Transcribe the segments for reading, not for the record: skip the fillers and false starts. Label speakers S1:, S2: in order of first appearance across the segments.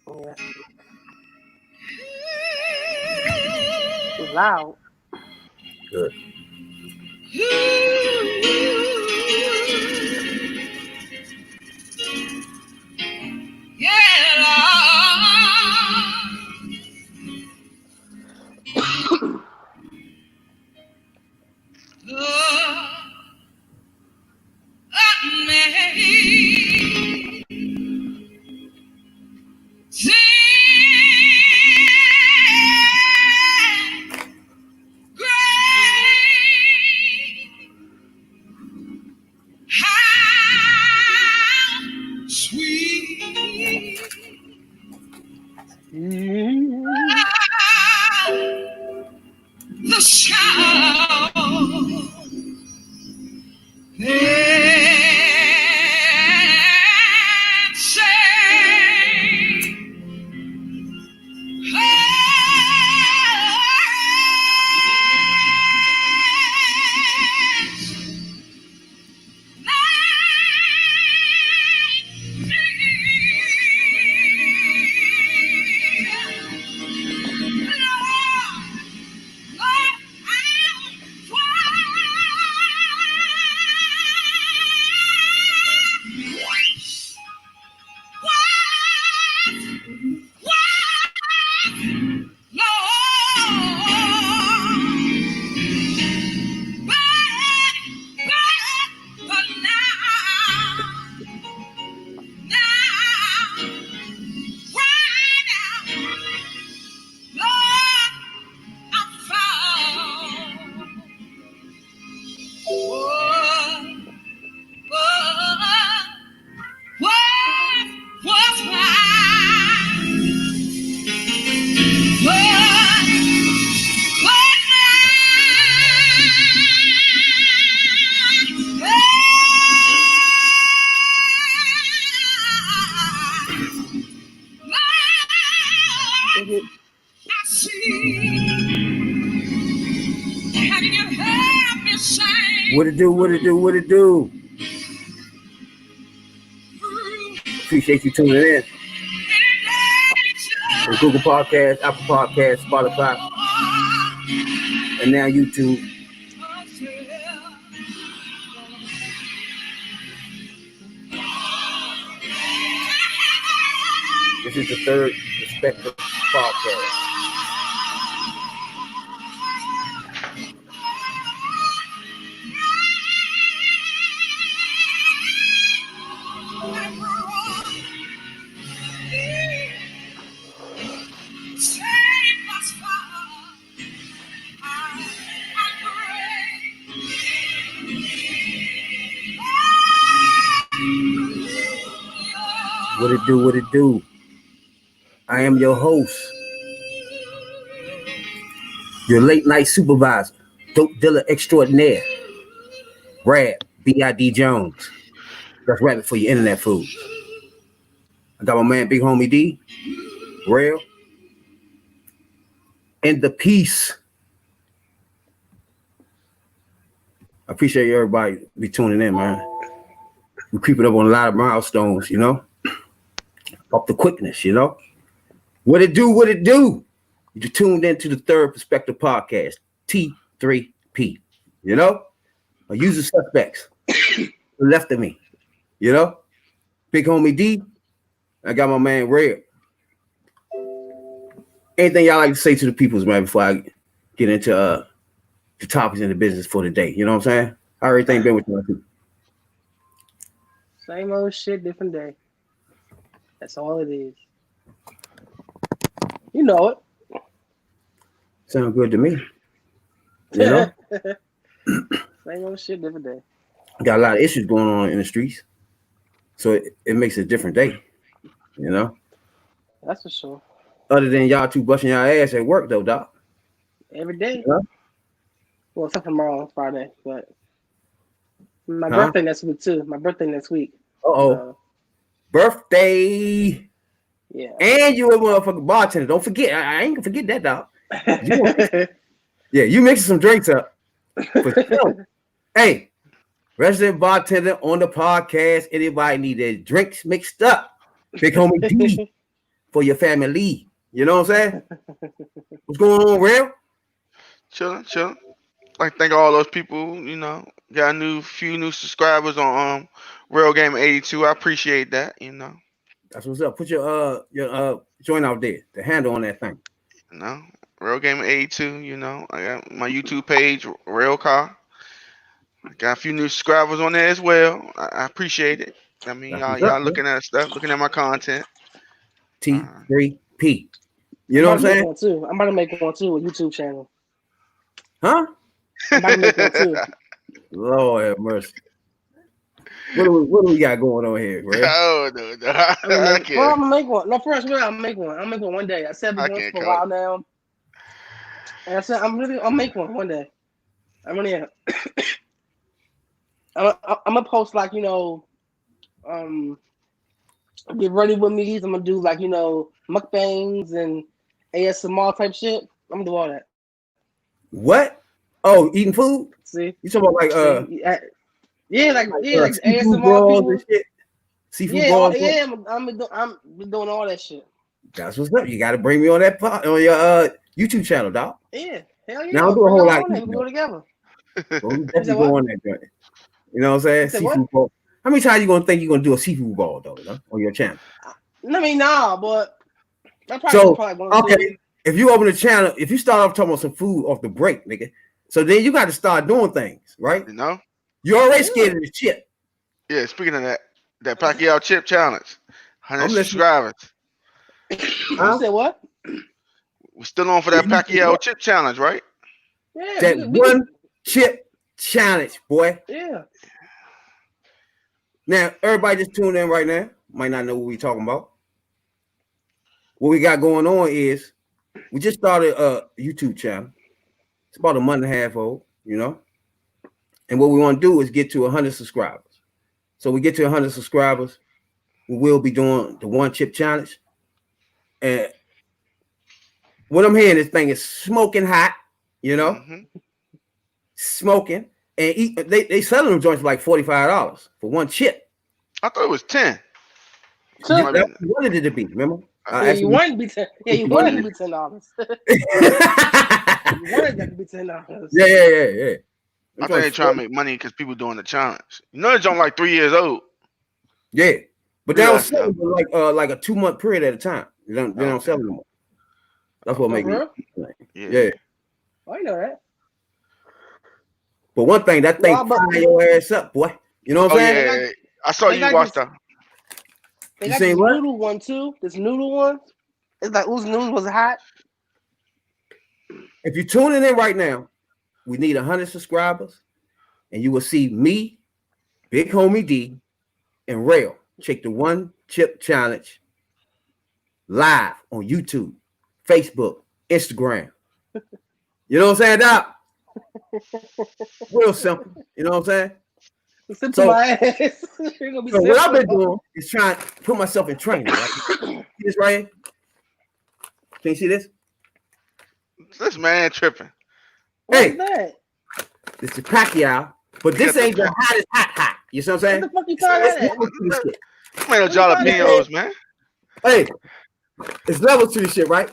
S1: Yeah. It's loud.
S2: Good.
S3: The sound that say,
S2: What it do? What it do? What it do? Appreciate you tuning in. On Google Podcasts, Apple Podcasts, Spotify, and now YouTube. This is the third Perspective Podcast. What it do? What it do? I am your host, your late night supervisor, dope dealer extraordinaire, Brad B.I.D. Jones. That's rapping for your internet food. I got my man Big Homie D, Rail, and the Peace. I appreciate everybody be tuning in, man. We creeping up on a lot of milestones, you know, up the quickness, you know. What it do? What it do? You tuned into the Third Perspective Podcast, T3P. You know, I use the suspects left of me. You know, Big Homie D. I got my man Red. Anything y'all like to say to the peoples, man, before I get into the topics in the business for the day? You know what I'm saying? How everything been with you?
S1: Same old shit, different day. That's all it is. You know it.
S2: Sound good to me. You know?
S1: Same old shit, different day.
S2: Got a lot of issues going on in the streets. So it makes it a different day. You know?
S1: That's for sure.
S2: Other than y'all two busting y'all ass at work, though, Doc.
S1: Every day.
S2: You know?
S1: Well, except for tomorrow, Friday, but my birthday next week too. My birthday next week.
S2: Birthday.
S1: Yeah.
S2: And you a motherfucking bartender. Don't forget. I ain't gonna forget that, dog. You mixing some drinks up. For sure. Hey, resident bartender on the podcast. Anybody need their drinks mixed up? Big Homie D for your family. You know what I'm saying? What's going on, Real?
S4: Chilling. Like thank all those people, got few new subscribers on Real Game 82. I appreciate that,
S2: That's what's up. Put your joint out there, the handle on that thing.
S4: Real Game 82, I got my YouTube page, Real Car. I got a few new subscribers on there as well. I appreciate it. I mean, y'all looking at stuff, looking at my content.
S2: T3P. You know what I'm saying?
S1: I'm about to make one too, a YouTube channel.
S2: Huh?
S1: I'm about to make one too.
S2: Lord have mercy. What do we got going on here, bro?
S4: Oh, no. I can't.
S1: I'm gonna make one. No, first, I'll make one. I'll make one day. I said it once for a while now. And I said I'll make one day. I'm really I'm gonna post like, get ready with me. I'm gonna do like, mukbangs and ASMR type shit. I'm gonna do all that.
S2: What? Oh, eating food?
S1: See?
S2: You talking about like
S1: like
S2: seafood
S1: ASMR
S2: balls
S1: people
S2: and shit? Seafood balls?
S1: I'm doing all that shit.
S2: That's what's up. You gotta bring me on that on your YouTube channel, dog.
S1: Yeah, hell yeah.
S2: Now I'll do a whole lot.
S1: We go together.
S2: Well, we definitely go on that joint. You know what I'm saying? Seafood ball. How many times you gonna think you're gonna do a seafood ball though, on your channel?
S1: I mean, nah, but I probably
S2: okay. If you open a channel, if you start off talking about some food off the break, nigga, so then you got to start doing things, right? You're already scared of the chip.
S4: Yeah, speaking of that Pacquiao chip challenge, 100 subscribers.
S1: You said what?
S4: We're still on for that Pacquiao chip challenge, right?
S1: Yeah.
S2: That one chip challenge, boy.
S1: Yeah.
S2: Now, everybody just tuned in right now. Might not know what we're talking about. What we got going on is we just started a YouTube channel. It's about a month and a half old, And what we want to do is get to 100 subscribers. So we get to 100 subscribers, we will be doing the one chip challenge. And what I'm hearing, this thing is smoking hot, smoking. And they selling them joints for like $45 for one chip.
S4: I thought it was 10.
S2: You wanted it to be, remember?
S1: You wanted to be 10. Yeah, you wanted to be $10. You wanted that to be $10.
S2: Yeah.
S4: I think they're trying to make money because people doing the challenge. The joint like 3 years old.
S2: Yeah, but they don't sell it for like a 2-month period at a time. They don't sell it anymore. That's what makes it. Yeah.
S1: I know that.
S2: But one thing, that thing fire your ass up, boy. You know what I'm saying?
S4: Yeah. I saw you watch that.
S1: They got this noodle one too. This noodle one. It's like whose noodle was hot.
S2: If you're tuning in right now, we need 100 subscribers, and you will see me, Big Homie D, and Rail check the one chip challenge live on YouTube, Facebook, Instagram. You know what I'm saying, Doc? Real simple. You know what I'm saying?
S1: So what
S2: I've been doing is trying to put myself in training. Right? See this right here? Can you see this?
S4: This man tripping.
S1: What is that?
S2: This is Pacquiao, but this ain't the hottest hot. You see what I'm saying?
S1: What the fuck you talking about?
S4: Man, jalapenos, man.
S2: Hey, it's levels to this shit, right?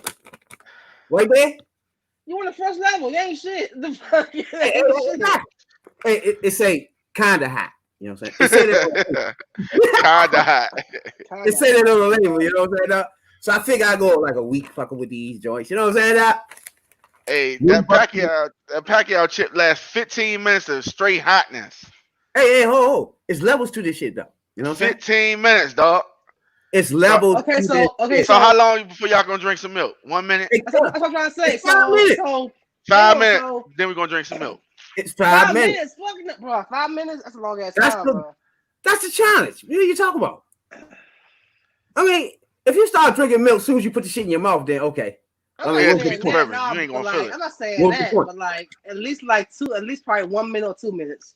S2: Right there?
S1: You on the first level? You ain't shit. The fuck?
S2: It say kinda hot. You know what I'm saying? It say that
S4: kinda hot.
S2: It say that on the label. You know what I'm saying? So I figure I go like a week fucking with these joints. You know what I'm saying?
S4: Hey, that Pacquiao chip lasts 15 minutes of straight hotness.
S2: Hey, ho. It's levels to this shit, though. You know what I'm saying?
S4: 15 minutes, dog.
S2: It's levels.
S4: So how long before y'all gonna drink some milk? 1 minute?
S1: That's what I'm trying to say.
S2: 5 minutes.
S4: 5 minutes. Then we're gonna drink some milk.
S2: It's 5 minutes.
S1: Bro, 5 minutes? That's a long ass time, bro.
S2: That's the challenge. What are you talking about? I mean, if you start drinking milk as soon as you put the shit in your mouth, then okay.
S1: You ain't gonna feel it. I'm not saying that, but like at least probably 1 minute or 2 minutes.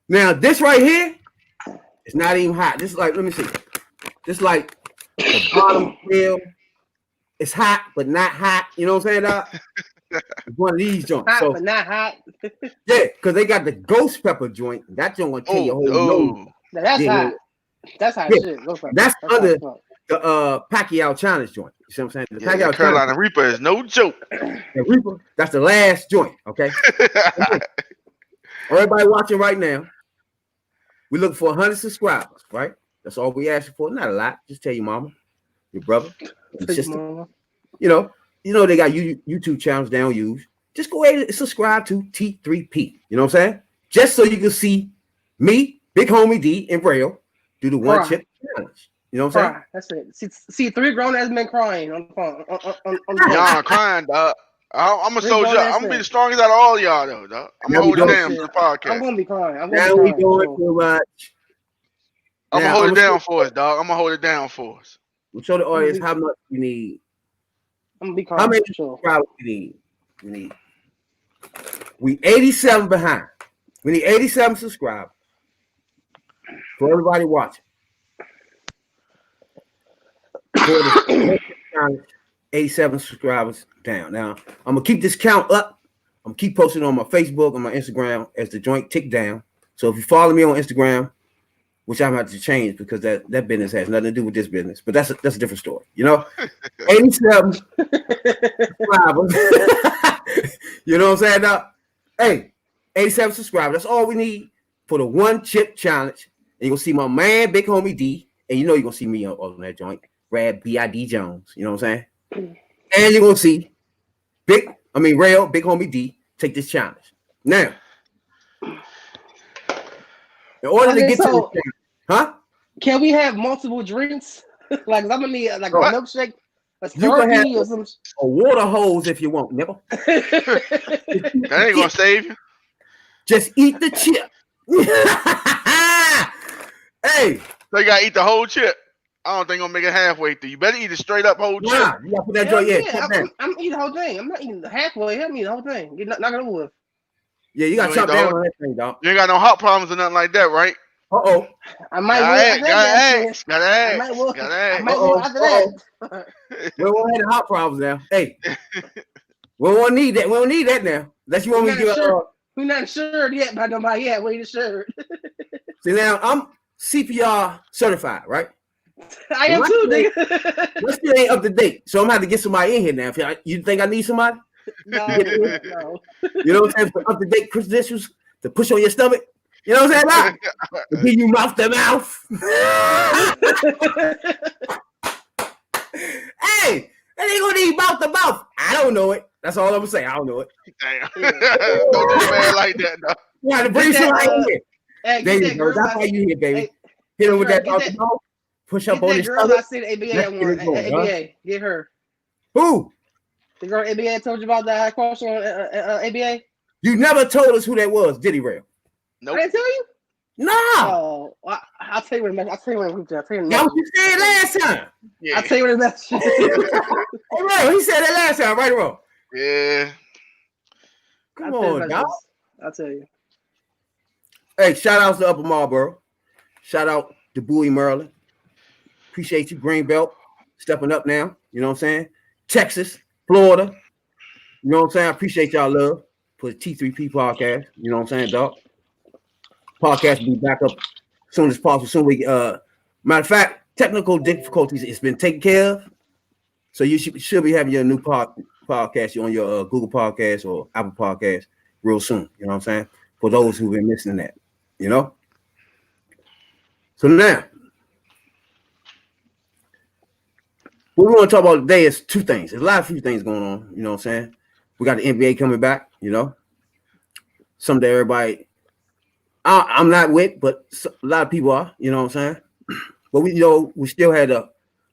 S2: Now this right here, it's not even hot. This is like, let me see. This like the bottom feel. It's hot, but not hot. You know what I'm saying, Doc? It's one of these joints.
S1: Hot, but not hot.
S2: Yeah, because they got the ghost pepper joint. That joint gonna tell your whole nose.
S1: That's hot. That's hot shit.
S2: That's under the Pacquiao challenge joint. You see what I'm saying? The
S4: Yeah, Carolina Reaper is no joke.
S2: The Reaper, that's the last joint, okay? Everybody watching right now, we looking for 100 subscribers, right? That's all we asking for. Not a lot. Just tell your mama, your brother, your sister. You know they got YouTube channels they don't use. Just go ahead and subscribe to T3P. You know what I'm saying? Just so you can see me, Big Homie D, and Braille do the one chip challenge. You know what I'm saying?
S1: That's it. See, 3 grown ass men crying on the phone.
S4: Y'all crying, dog. I'm a soldier. I'm gonna be the strongest out of all y'all, though, dog. I'm gonna hold it down for the podcast.
S1: I'm gonna be crying.
S2: Now we doing too much.
S4: I'm gonna hold it down for us, dog. I'm gonna hold it down for us.
S2: We'll show the audience how much we need.
S1: I'm gonna be crying.
S2: How many subscribers we need? We 87 behind. We need 87 subscribers for everybody watching. 87 subscribers down. Now I'm gonna keep this count up. I'm gonna keep posting on my Facebook and my Instagram as the joint tick down. So if you follow me on Instagram, which I'm about to change because that business has nothing to do with this business, but that's a different story. 87 subscribers. You know what I'm saying? Now, hey, 87 subscribers. That's all we need for the one chip challenge. And you're gonna see my man, Big Homie D, and you're gonna see me on that joint. Brad B.I.D. Jones, you know what I'm saying? And you're gonna see Rail, Big Homie D, take this challenge. Now, in order to get to this challenge,
S1: can we have multiple drinks? Like I'm gonna need like a milkshake, a Slurpee, or some
S2: a water hose if you want, nigga.
S4: That ain't gonna save you.
S2: Just eat the chip. Hey,
S4: so you gotta eat the whole chip. I don't think I'm gonna make it halfway through. You better eat a straight up whole chip.
S2: You gotta put that joint.
S1: I'm eating the whole thing. I'm not eating the halfway. I'm eating the whole thing. Knock it over with.
S2: Yeah, you gotta chop down on that thing, dog.
S4: You ain't got no heart problems or nothing like that, right?
S1: I might
S4: ask.
S1: I might will after that.
S2: We won't have the heart problems now. Hey, we won't need that. We don't need that now. Unless you want me to give
S1: we're not insured yet by nobody yet. We insured.
S2: See, now I'm CPR certified, right?
S1: I am too, nigga.
S2: My still ain't up to date, so I'm gonna have to get somebody in here now. You think I need somebody?
S1: No.
S2: You know what I'm saying? For up to date credentials to push on your stomach. You know what I'm saying? To give you mouth to mouth. Hey, that ain't gonna need mouth to mouth. I don't know it. That's all I'm gonna say. I don't know it.
S4: Damn. Don't do man like that, though.
S2: You gotta bring somebody in here. Hey, there you go. That's why you here, baby. Hey, hit him with that mouth to mouth. Push up on his stomach.
S1: I see the ABA one. ABA, get her.
S2: Who?
S1: The girl ABA told you about that question on ABA?
S2: You never told us who that was, did he, Rail?
S4: Nope.
S1: I didn't tell you?
S2: No.
S1: Oh, I'll tell you what it message.
S2: That what you said last time.
S1: Yeah. I'll tell you what it message.
S2: Hey, Rail, he said that last time, right or wrong?
S4: Yeah.
S2: Come on, dog.
S1: I'll tell you.
S2: Hey, shout outs to Upper Marlboro. Shout out to Bowie, Maryland. Appreciate you, Greenbelt, stepping up now. You know what I'm saying? Texas, Florida. You know what I'm saying? I appreciate y'all love for the T3P podcast. You know what I'm saying, dog? Podcast will be back up as soon as possible. Soon we matter of fact, technical difficulties it's been taken care of. So you should be having your new podcast on your Google Podcast or Apple Podcast real soon. You know what I'm saying? For those who've been missing that, you know. So now, what we want to talk about today is two things. There's a few things going on. You know what I'm saying? We got the NBA coming back. You know, someday everybody. I'm not with, but a lot of people are. You know what I'm saying? But we still had the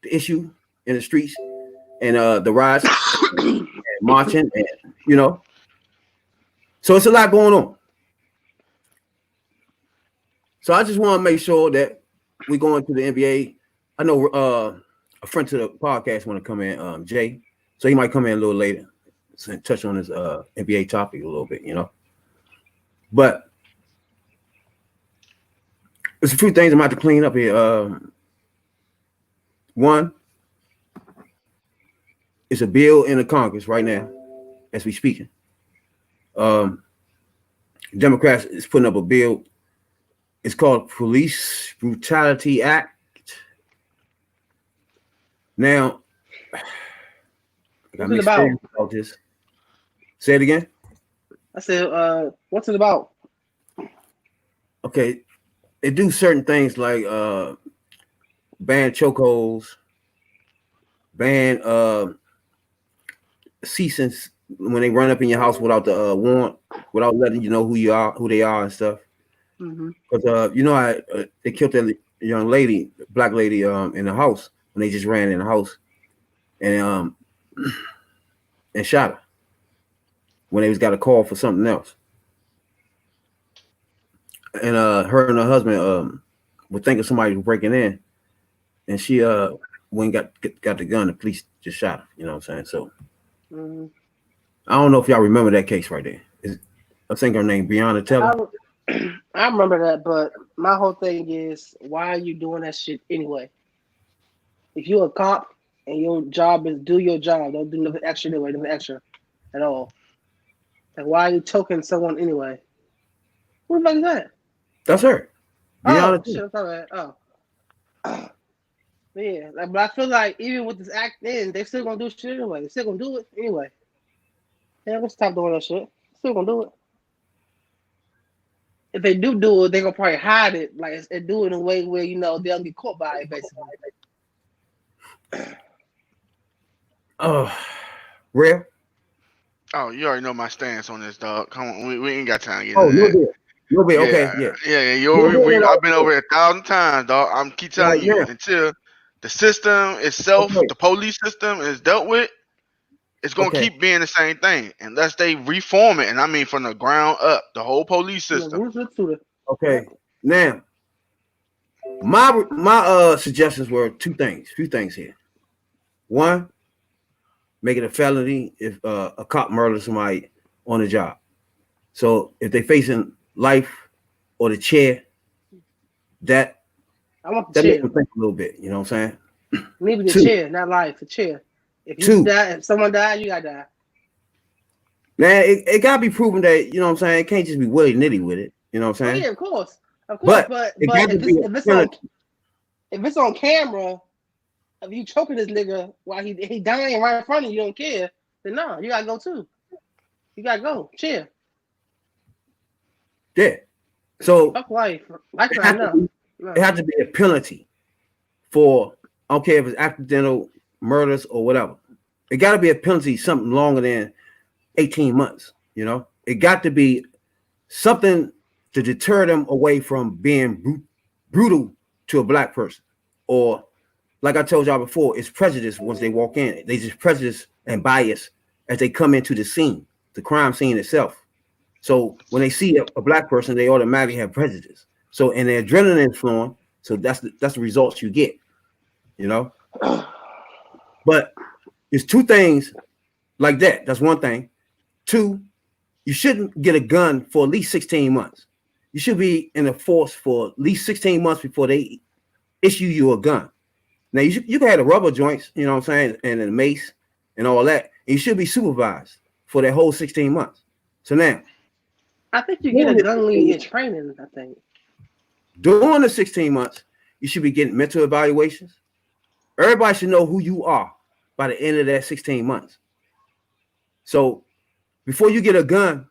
S2: issue in the streets and the riots and marching, and so it's a lot going on. So I just want to make sure that we go into the NBA. I know a friend to the podcast want to come in, Jay, so he might come in a little later and touch on his NBA topic a little bit, But there's a few things I'm about to clean up here. One, it's a bill in the Congress right now, as we speaking. Democrats is putting up a bill. It's called Police Brutality Act. Now, I got mixed feelings about this. Say it again.
S1: I said, what's it about?
S2: Okay, they do certain things like ban chokeholds, ban ceasing when they run up in your house without the warrant, without letting you know who they are and stuff. Because you know, they killed that young lady, black lady, in the house when they just ran in the house, and shot her when they got a call for something else. And her and her husband were thinking somebody was breaking in, and she when got the gun, the police just shot her. You know what I'm saying? So I don't know if y'all remember that case right there. I think her name Breonna Taylor.
S1: I remember that, but my whole thing is, why are you doing that shit anyway? If you're a cop and your job is do your job, don't do nothing extra anyway, nothing extra at all. Like, why are you choking someone anyway? Who the fuck is that?
S2: That's her.
S1: Oh, shit, I'm sorry. Oh. Yeah, like, but I feel like even with this act in, they still gonna do shit anyway. They still gonna do it anyway. Yeah, let's stop doing that shit. Still gonna do it. If they do it, they gonna probably hide it, like, and do it in a way where, you know, they'll get caught by it, basically.
S2: Real?
S4: Oh, you already know my stance on this, dog. Come on, we ain't got time to get
S2: into
S4: that.
S2: No bit. Okay, yeah.
S4: I've been over it 1,000 times, dog. I'm keep telling you, until the system itself, the police system is dealt with, it's gonna keep being the same thing unless they reform it, and I mean from the ground up, the whole police system.
S2: Okay, now my suggestions were few things here. One, make it a felony if a cop murders somebody on the job. So if they facing life or the chair, that
S1: I want the chair.
S2: Makes me think a little bit. You know what I'm saying?
S1: Maybe the chair, not life. The chair. If you die, if someone died, you gotta die.
S2: Man, it gotta be proven that, you know what I'm saying. It can't just be willy nitty with it. You know what I'm saying?
S1: Yeah, of course. But if it's on camera, if you choking this nigga while he dying right in front of you, don't care, then no, you gotta go too. You gotta go. Chill.
S2: Yeah. So
S1: fuck life.
S2: It has to be a penalty for, I don't care if it's accidental murders or whatever. It got to be a penalty, something longer than 18 months. You know, it got to be something to deter them away from being brutal to a black person. Or, like I told y'all before, it's prejudice once they walk in. They just prejudice and bias as they come into the scene, the crime scene itself. So when they see a black person, they automatically have prejudice. So, and the adrenaline is flowing. So that's the results you get, you know. But it's two things like that. That's one thing. Two, you shouldn't get a gun for at least 16 months. You should be in the force for at least 16 months before they issue you a gun. Now you can have the rubber joints, you know what I'm saying, and the mace and all that. And you should be supervised for that whole 16 months. So now,
S1: I think you get a gun when you get training, I think.
S2: During the 16 months, you should be getting mental evaluations. Everybody should know who you are by the end of that 16 months. So before you get a gun,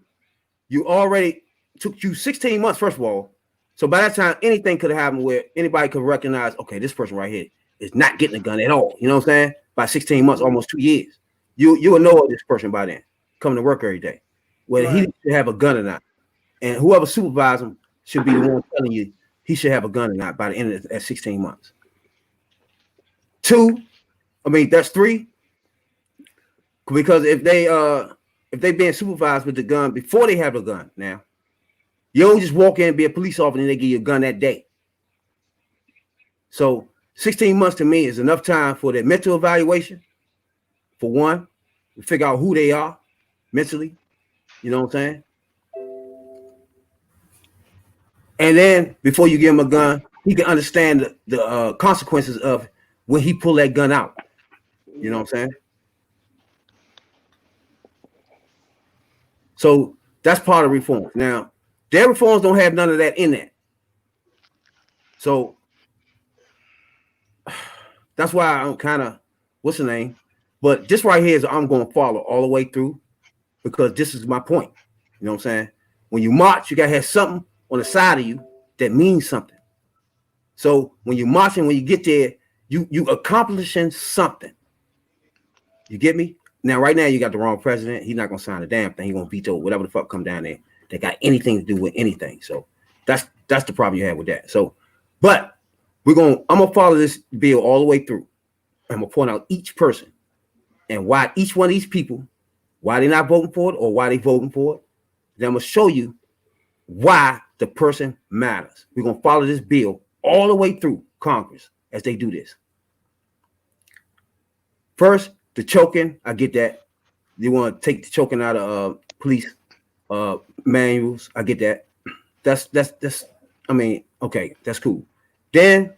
S2: you already took you 16 months, first of all. So by that time, anything could have happened where anybody could recognize, okay, this person right here is not getting a gun at all. You know what I'm saying? By 16 months, almost 2 years. You will know this person by then, coming to work every day, whether he should have a gun or not. And whoever supervises him should be the one telling you he should have a gun or not by the end of that 16 months. That's 3. Because if they being supervised with the gun before they have a gun, now you don't just walk in and be a police officer and they give you a gun that day. So 16 months to me is enough time for their mental evaluation. For one, to figure out who they are mentally. You know what I'm saying? And then before you give him a gun, he can understand the consequences of when he pull that gun out. You know what I'm saying? So that's part of reform. Now, their reforms don't have none of that in there. So that's why I'm kind of, what's the name? But this right here is I'm going to follow all the way through because this is my point. You know what I'm saying? When you march, you got to have something on the side of you that means something. So when you're marching, when you get there, you accomplishing something. You get me? Now, right now, you got the wrong president. He's not going to sign a damn thing. He's going to veto whatever the fuck come down there that got anything to do with anything. So that's the problem you have with that. So, but I'm going to follow this bill all the way through. I'm going to point out each person and why each one of these people, why they're not voting for it or why they voting for it. Then I'm going to show you why the person matters. We're going to follow this bill all the way through Congress as they do this. First, the choking, I get that. You want to take the choking out of police manuals. I get that. That's. I mean, okay, that's cool. Then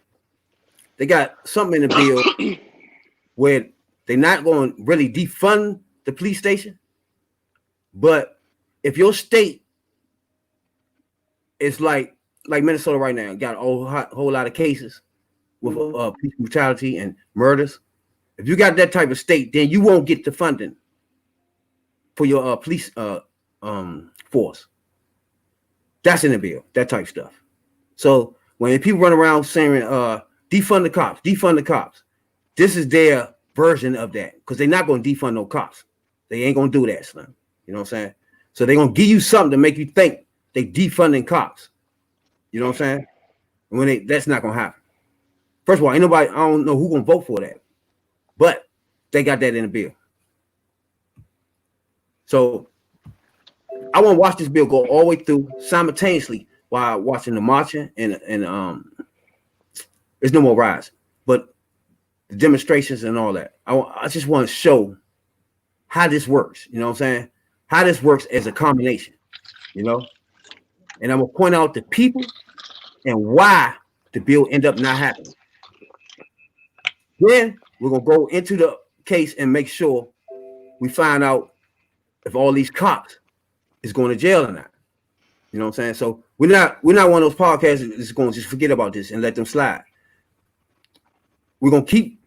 S2: they got something in the bill where they're not going to really defund the police station, but if your state is like Minnesota right now, got a whole lot of cases with police brutality and murders. If you got that type of state, then you won't get the funding for your police force. That's in the bill, that type of stuff. So when people run around saying defund the cops, this is their version of that because they're not going to defund no cops. They ain't going to do that, Slim. You know what I'm saying? So they're going to give you something to make you think they defunding cops. You know what I'm saying? And that's not going to happen. First of all, I don't know who's going to vote for that. But they got that in the bill. So I want to watch this bill go all the way through simultaneously while watching the marching and there's no more riots, but the demonstrations and all that. I just want to show how this works. You know what I'm saying? How this works as a combination. You know, and I'm gonna point out the people and why the bill end up not happening. Then we're going to go into the case and make sure we find out if all these cops is going to jail or not. You know what I'm saying? So we're not one of those podcasts that's going to just forget about this and let them slide. We're going to keep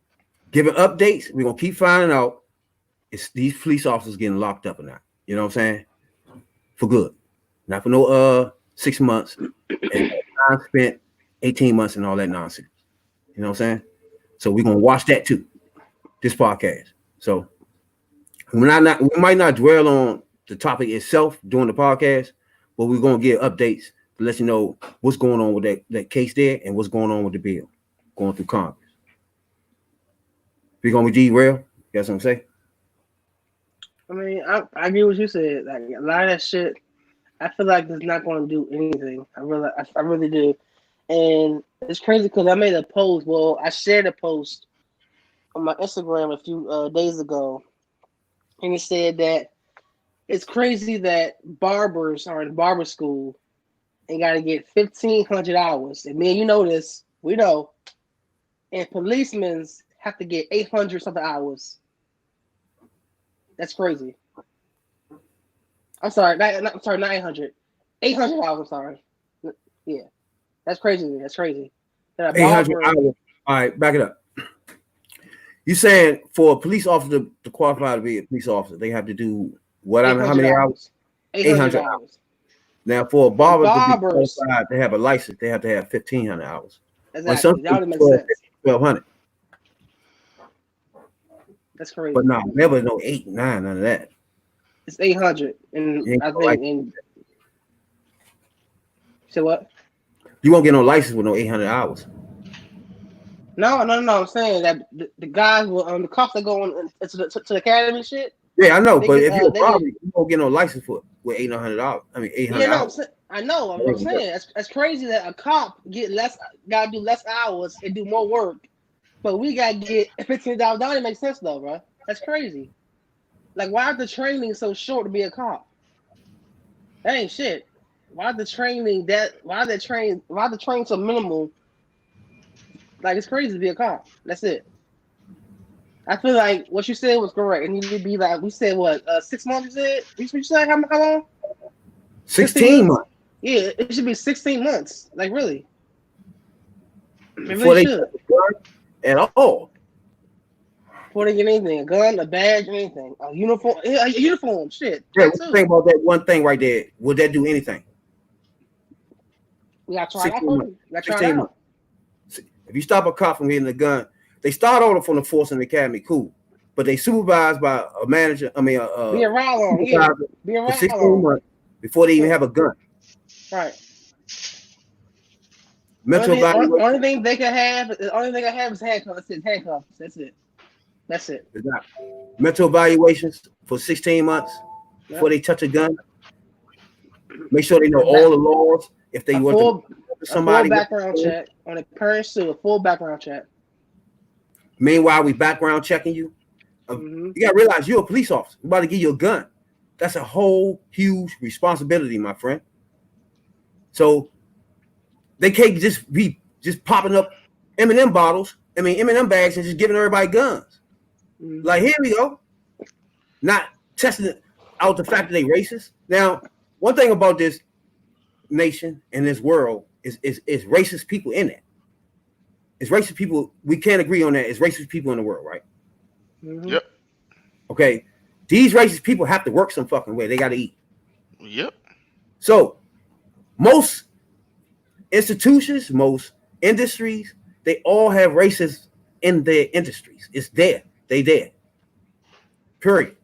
S2: giving updates. We're going to keep finding out if these police officers getting locked up or not. You know what I'm saying? For good. Not for no 6 months and time spent 18 months and all that nonsense. You know what I'm saying? So we're gonna watch that too, this podcast. So we might not dwell on the topic itself during the podcast, but we're gonna get updates to let you know what's going on with that case there and what's going on with the bill going through Congress. We're gonna be real. You got something to say?
S1: I mean, I agree with what you said. Like a lot of that shit, I feel like it's not going to do anything. I really do. And it's crazy because I made a post. Well, I shared a post on my Instagram a few days ago, and it said that it's crazy that barbers are in barber school and got to get 1,500 hours. And man, you know this, we know. And policemen have to get 800 something hours. That's crazy. I'm sorry, not 800. 800 hours. I'm sorry. Yeah. That's crazy. That's crazy.
S2: 800 hours. All right, back it up. You saying for a police officer to qualify to be a police officer, they have to do what? How many hours? 800 hours. Now, for a barber to be qualified to have a license, they have to have 1,500 hours.
S1: Exactly. That would make sense.
S2: 1,200.
S1: That's crazy.
S2: But no, never no 8, 9, none of that.
S1: It's 800, and I think. Say what?
S2: You won't get no license with no 800 hours.
S1: No. I'm saying that the guys will the cops that go on to the academy and shit.
S2: Yeah, I know, but if you're a barber, you won't get no license for it with $800. I mean, 800 hours.
S1: I know. I'm saying that's crazy that a cop gotta do less hours and do more work, but we gotta get $15. That don't make sense though, bro. That's crazy. Like, why is the training so short to be a cop? That ain't shit. Why the training so minimal? Like, it's crazy to be a cop. That's it. I feel like what you said was correct. It needed to be like, we said what, 6 months, you said? You said how long?
S2: 16 months.
S1: Yeah, it should be 16 months. Like, really. It
S2: Before
S1: really
S2: they
S1: should.
S2: at all.
S1: before they get anything, a gun, a badge, anything, a uniform, shit,
S2: Yeah, what you
S1: tattoo.
S2: think about that one thing right there? Would that do anything?
S1: We got to try it out
S2: 16
S1: first.
S2: months.
S1: We got to try it
S2: 16 months.
S1: out.
S2: If you stop a cop from getting a gun, they start over from the force and the academy, cool. But they supervised by a manager,
S1: Be around on, yeah.
S2: supervisor
S1: Be
S2: for
S1: around
S2: 16
S1: on.
S2: months before they even
S1: Yeah.
S2: have a gun.
S1: Right.
S2: Mental evaluation
S1: Only thing they can have, is handcuffs. That's it. Handcuffs. That's it. That's it.
S2: is not. Mental evaluations for 16 months before
S1: Yep.
S2: they touch a gun. Make sure they know
S1: A,
S2: all
S1: back,
S2: the laws. If they
S1: a
S2: want to
S1: full
S2: somebody,
S1: background check on a parent suit. A full background check.
S2: meanwhile, we background checking you.
S1: Mm-hmm.
S2: You gotta realize you're a police officer. We're about to give you a gun. That's a whole huge responsibility, my friend. So they can't just be just popping up M&M bottles, M&M bags, and just giving everybody guns.
S1: Mm-hmm.
S2: Like, here we go. Not testing out the fact that they racist. Now, one thing about this nation and this world is racist people in it. It's racist people. We can't agree on that. It's racist people in the world, right?
S1: Mm-hmm.
S4: Yep.
S2: Okay. These racist people have to work some fucking way. They got to eat.
S4: Yep.
S2: So most institutions, most industries, they all have racists in their industries. It's there. They there. Period.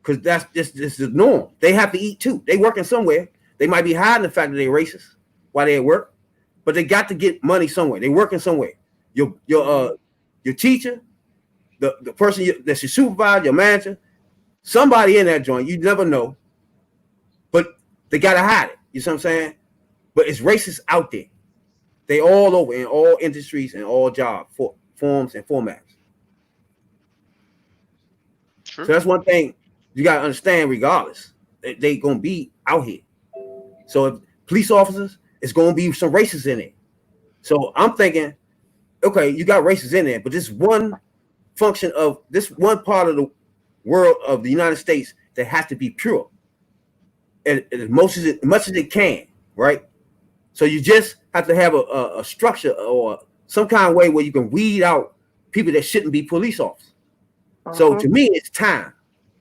S2: Because that's just the norm. They have to eat too. They working somewhere. They might be hiding the fact that they're racist while they at work, but they got to get money somewhere. They working somewhere. Your teacher, the person that's your supervisor, your manager, somebody in that joint. You never know, but they gotta hide it. You see what I'm saying? But it's racist out there. They all over in all industries and all job forms and formats.
S4: True.
S2: So that's one thing you gotta understand. Regardless, they gonna be out here. So if police officers, it's gonna be some racists in it. So I'm thinking, okay, you got racists in there, but this one function of this one part of the world of the United States that has to be pure, and as much as it can, right? So you just have to have a structure or some kind of way where you can weed out people that shouldn't be police officers. So to me, it's time.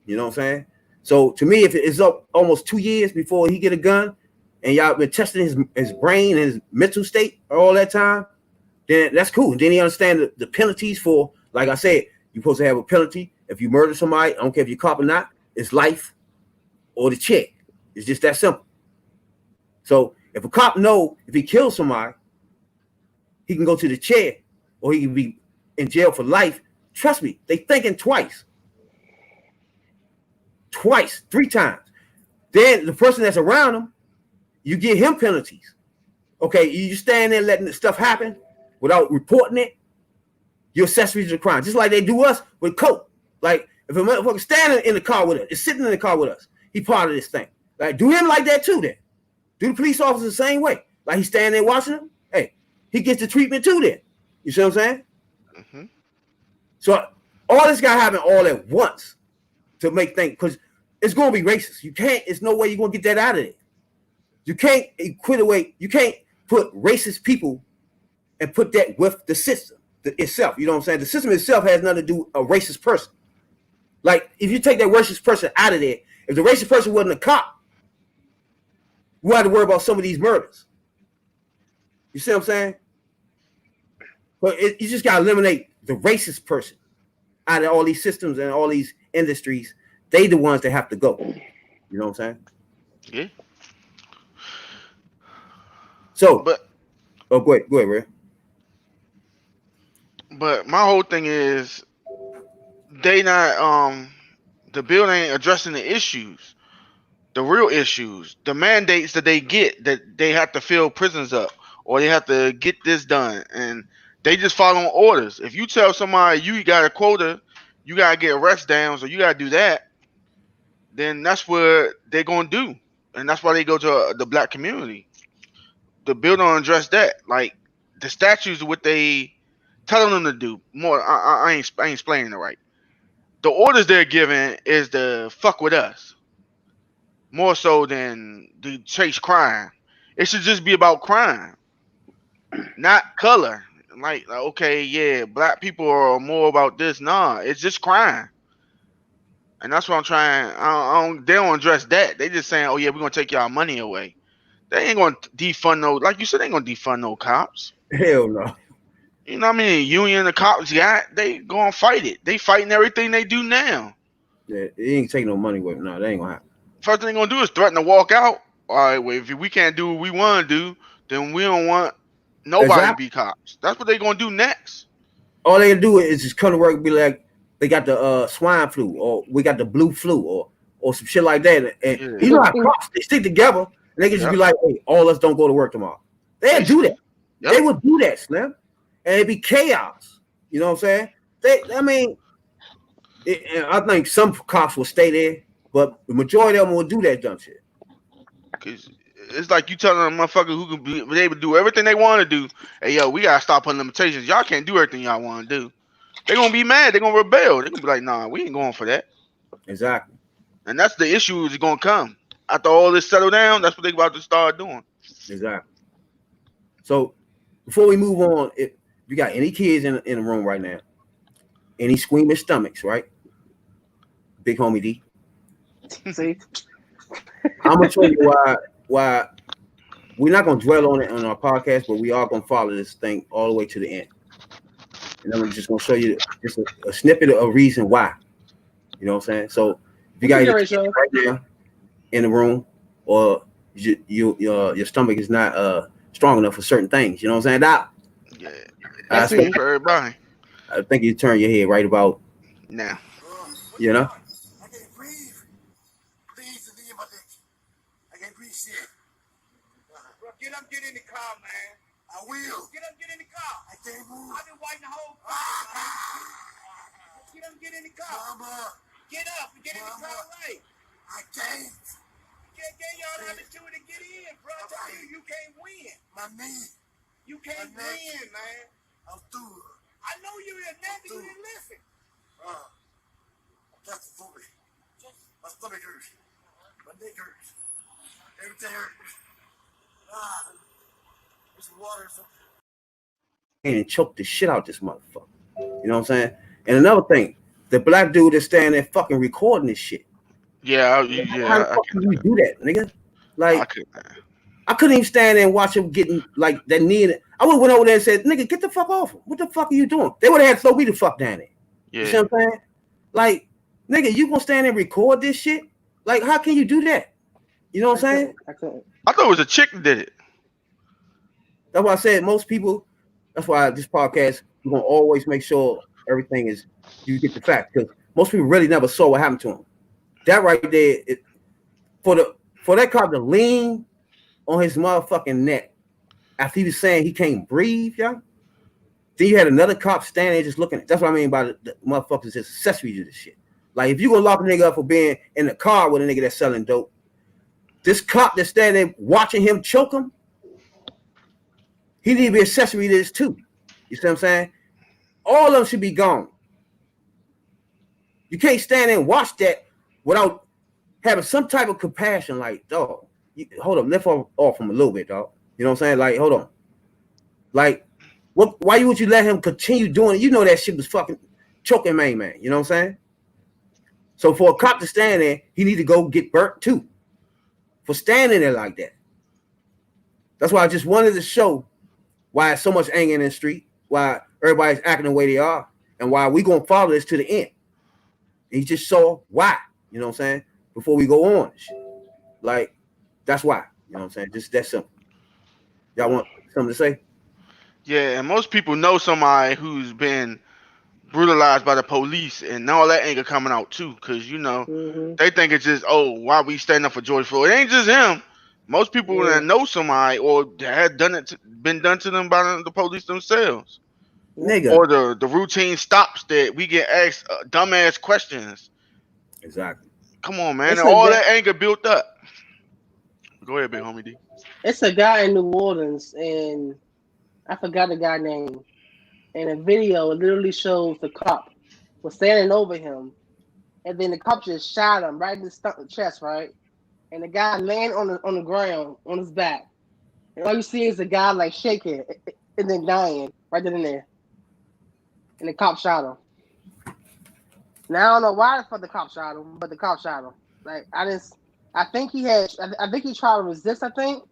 S2: You know what I'm saying? So to me, if it's up almost 2 years before he get a gun, and y'all been testing his brain and his mental state all that time, then that's cool. Then he understand the penalties for, like I said, you're supposed to have a penalty if you murder somebody. I don't care if you're cop or not. It's life or the check. It's just that simple. So if a cop know if he kills somebody, he can go to the chair or he can be in jail for life. Trust me, they thinking twice, 3 times. Then the person that's around him, you give him penalties. Okay, you stand there letting the stuff happen without reporting it, you're accessory to the crime. Just like they do us with coke. Like if a motherfucker standing in the car with us, is sitting in the car with us, he part of this thing. Like do him like that too then. Do the police officer the same way. Like he's standing there watching him, hey, he gets the treatment too then. You see what I'm saying?
S4: Mm-hmm.
S2: So all this got to happen all at once to make things, because it's going to be racist. You can't, there's no way you're going to get that out of it. You can't quit away. You can't put racist people and put that with the system itself. You know what I'm saying? The system itself has nothing to do with a racist person. Like if you take that racist person out of there, if the racist person wasn't a cop, we had to worry about some of these murders. You see what I'm saying? But you just got to eliminate the racist person out of all these systems and all these industries. They the ones that have to go. You know what I'm saying?
S4: Yeah.
S2: So,
S4: But
S2: go ahead, Ray.
S4: but my whole thing is they not the bill ain't addressing the issues, the real issues, the mandates that they get, that they have to fill prisons up or they have to get this done, and they just follow orders. If you tell somebody you got a quota, you gotta get arrest downs or you gotta do that, then that's what they're gonna do, and that's why they go to the black community. The bill don't address that. Like the statutes, what they telling them to do. More, I ain't explaining it right. The orders they're giving is to fuck with us more so than to chase crime. It should just be about crime, not color. like okay, yeah, black people are more about this. Nah, it's just crime, and that's what I'm trying. They don't address that. They just saying, oh yeah, we're gonna take y'all money away. They ain't gonna defund no, like you said, they ain't gonna defund no cops.
S2: Hell no.
S4: You know what I mean? Union the cops got, they gonna fight it. They fighting everything they do now.
S2: Yeah, it ain't taking no money with it. No, that ain't gonna happen.
S4: First thing they gonna do is threaten to walk out. All right, well, if we can't do what we want to do, then we don't want nobody to
S2: Exactly.
S4: be cops. That's what they gonna do next.
S2: All they can do is just come to work and be like, they got the swine flu, or we got the blue flu, or some shit like that. And
S4: Yeah.
S2: you know how cops, they stick together, and they can just
S4: Yep.
S2: be like, hey, all us don't go to work tomorrow. They'd do that.
S4: Yep.
S2: They would do that, Slim. And it'd be chaos. You know what I'm saying? I mean, and I think some cops will stay there, but the majority of them will do that dumb shit.
S4: Cause it's like you telling a motherfucker who can be able to do everything they want to do. Hey, yo, we gotta stop putting limitations. Y'all can't do everything y'all want to do. They gonna be mad. They gonna rebel. They gonna be like, nah, we ain't going for that.
S2: Exactly.
S4: And that's the issue is gonna come after all this settle down. That's what they about to start doing.
S2: Exactly. So before we move on, if you got any kids in the room right now, any squeamish stomachs, right? Big homie D.
S1: See,
S2: I'm gonna show you why we're not gonna dwell on it on our podcast, but we are gonna follow this thing all the way to the end. And I'm just gonna show you just a snippet of a reason why. You know what I'm saying? So if you got your kids right now in the room, or your stomach is not strong enough for certain things, you know what I'm saying? Doc?
S4: Yeah,
S2: I
S4: that's
S2: think
S4: for everybody.
S2: I think you turn your head right about
S4: Now,
S2: you know.
S5: I can't breathe. Please, leave my dick. I can't breathe shit. Bro, get up, get in the car, man. I will. Get up, get in the car. I can't move. I've been waiting the whole time. Get up, get in the car. Mama. Get up and get in the car right. I can't. Can't get y'all the opportunity to get in, bro. I tell you, you can't win. My knee. You can't win, man. I'm through. I know you didn't nothing. You didn't listen. That's for me. My stomach hurts. My neck hurts. Everything hurts. There's some water or something.
S2: And choke the shit out this motherfucker. You know what I'm saying? And another thing, the black dude is standing there fucking recording this shit.
S4: yeah,
S2: How the fuck can you do that, nigga? Like, I couldn't even stand there and watch him getting like that knee. I would have went over there and said, nigga, get the fuck off him. What the fuck are you doing? They would have had to throw me the fuck down there.
S4: Yeah.
S2: You see what I'm saying? Like, nigga, you gonna stand there and record this shit? Like, how can you do that? You know what I'm saying?
S4: I thought it was a chick that did it.
S2: That's why I said most people, that's why this podcast, we're gonna always make sure everything is, you get the fact, because most people really never saw what happened to him. That right there, for that cop to lean on his motherfucking neck after he was saying he can't breathe, y'all. Then you had another cop standing there just looking. That's what I mean by the motherfuckers just accessory to this shit. Like, if you gonna lock a nigga up for being in the car with a nigga that's selling dope, this cop that's standing there watching him choke him, he need to be accessory to this too. You see what I'm saying? All of them should be gone. You can't stand there and watch that without having some type of compassion. Like, dog, hold up, lift off him a little bit, dog. You know what I'm saying? Like, hold on. Like, why would you let him continue doing it? You know that shit was fucking choking man. You know what I'm saying? So for a cop to stand there, he need to go get burnt too. For standing there like that. That's why I just wanted to show why there's so much anger in the street, why everybody's acting the way they are, and why we gonna follow this to the end. And he just saw why, you know what I'm saying? Before we go on. Like, that's why. You know what I'm saying? Just that simple. Y'all want something to say?
S4: Yeah, and most people know somebody who's been brutalized by the police, and all that anger coming out too, because they think it's just, oh, why we standing up for George Floyd? It ain't just him. Most people that know somebody or had been done to them by the police themselves.
S2: Nigga.
S4: Or the routine stops that we get asked dumbass questions.
S2: Exactly.
S4: Come on, man. And all that anger built up. Go ahead, big homie D.
S1: It's a guy in New Orleans, and I forgot the guy's name. And a video, it literally shows the cop was standing over him, and then the cop just shot him right in the chest, right? And the guy laying on the ground on his back, and all you see is the guy like shaking and then dying. right then and there, and the cop shot him. Now I don't know why the fuck the cop shot him, but the cop shot him. Like I think he tried to resist. I think,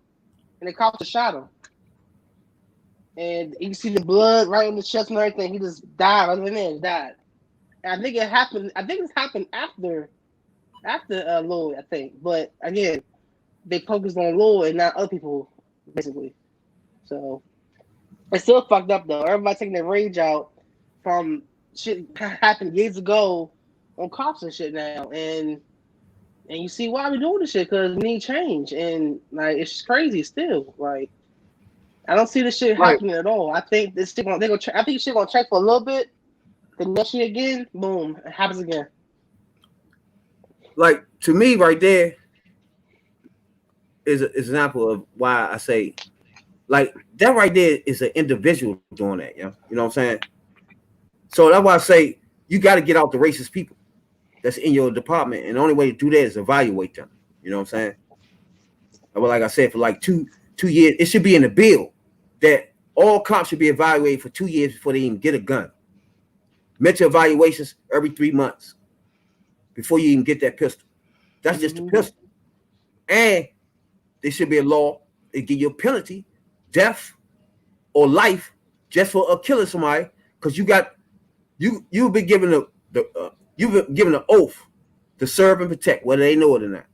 S1: and the cop just shot him. And you can see the blood right in the chest and everything. He just died right then and there. He died. And I think it happened. I think this happened after Lloyd. I think, but again, they focused on Lloyd and not other people, basically. So it's still fucked up though. Everybody taking their rage out from shit happened years ago on cops and shit now, and you see why we doing this shit because we need change, and like it's crazy still. Like I don't see this shit happening at all. I think this shit I think this shit gonna check for a little bit. The next year again, boom, it happens again.
S2: Like to me, right there is an example of why I say, like that right there is an individual doing that. You know what I'm saying? So that's why I say you got to get out the racist people that's in your department, and the only way to do that is evaluate them. You know what I'm saying? But like I said, for like two years, it should be in the bill that all cops should be evaluated for 2 years before they even get a gun. Mental evaluations every 3 months before you even get that pistol. That's just a pistol. And there should be a law that give you a penalty, death or life, just for killing somebody, because you've been given you've been given an oath to serve and protect, whether they know it or not.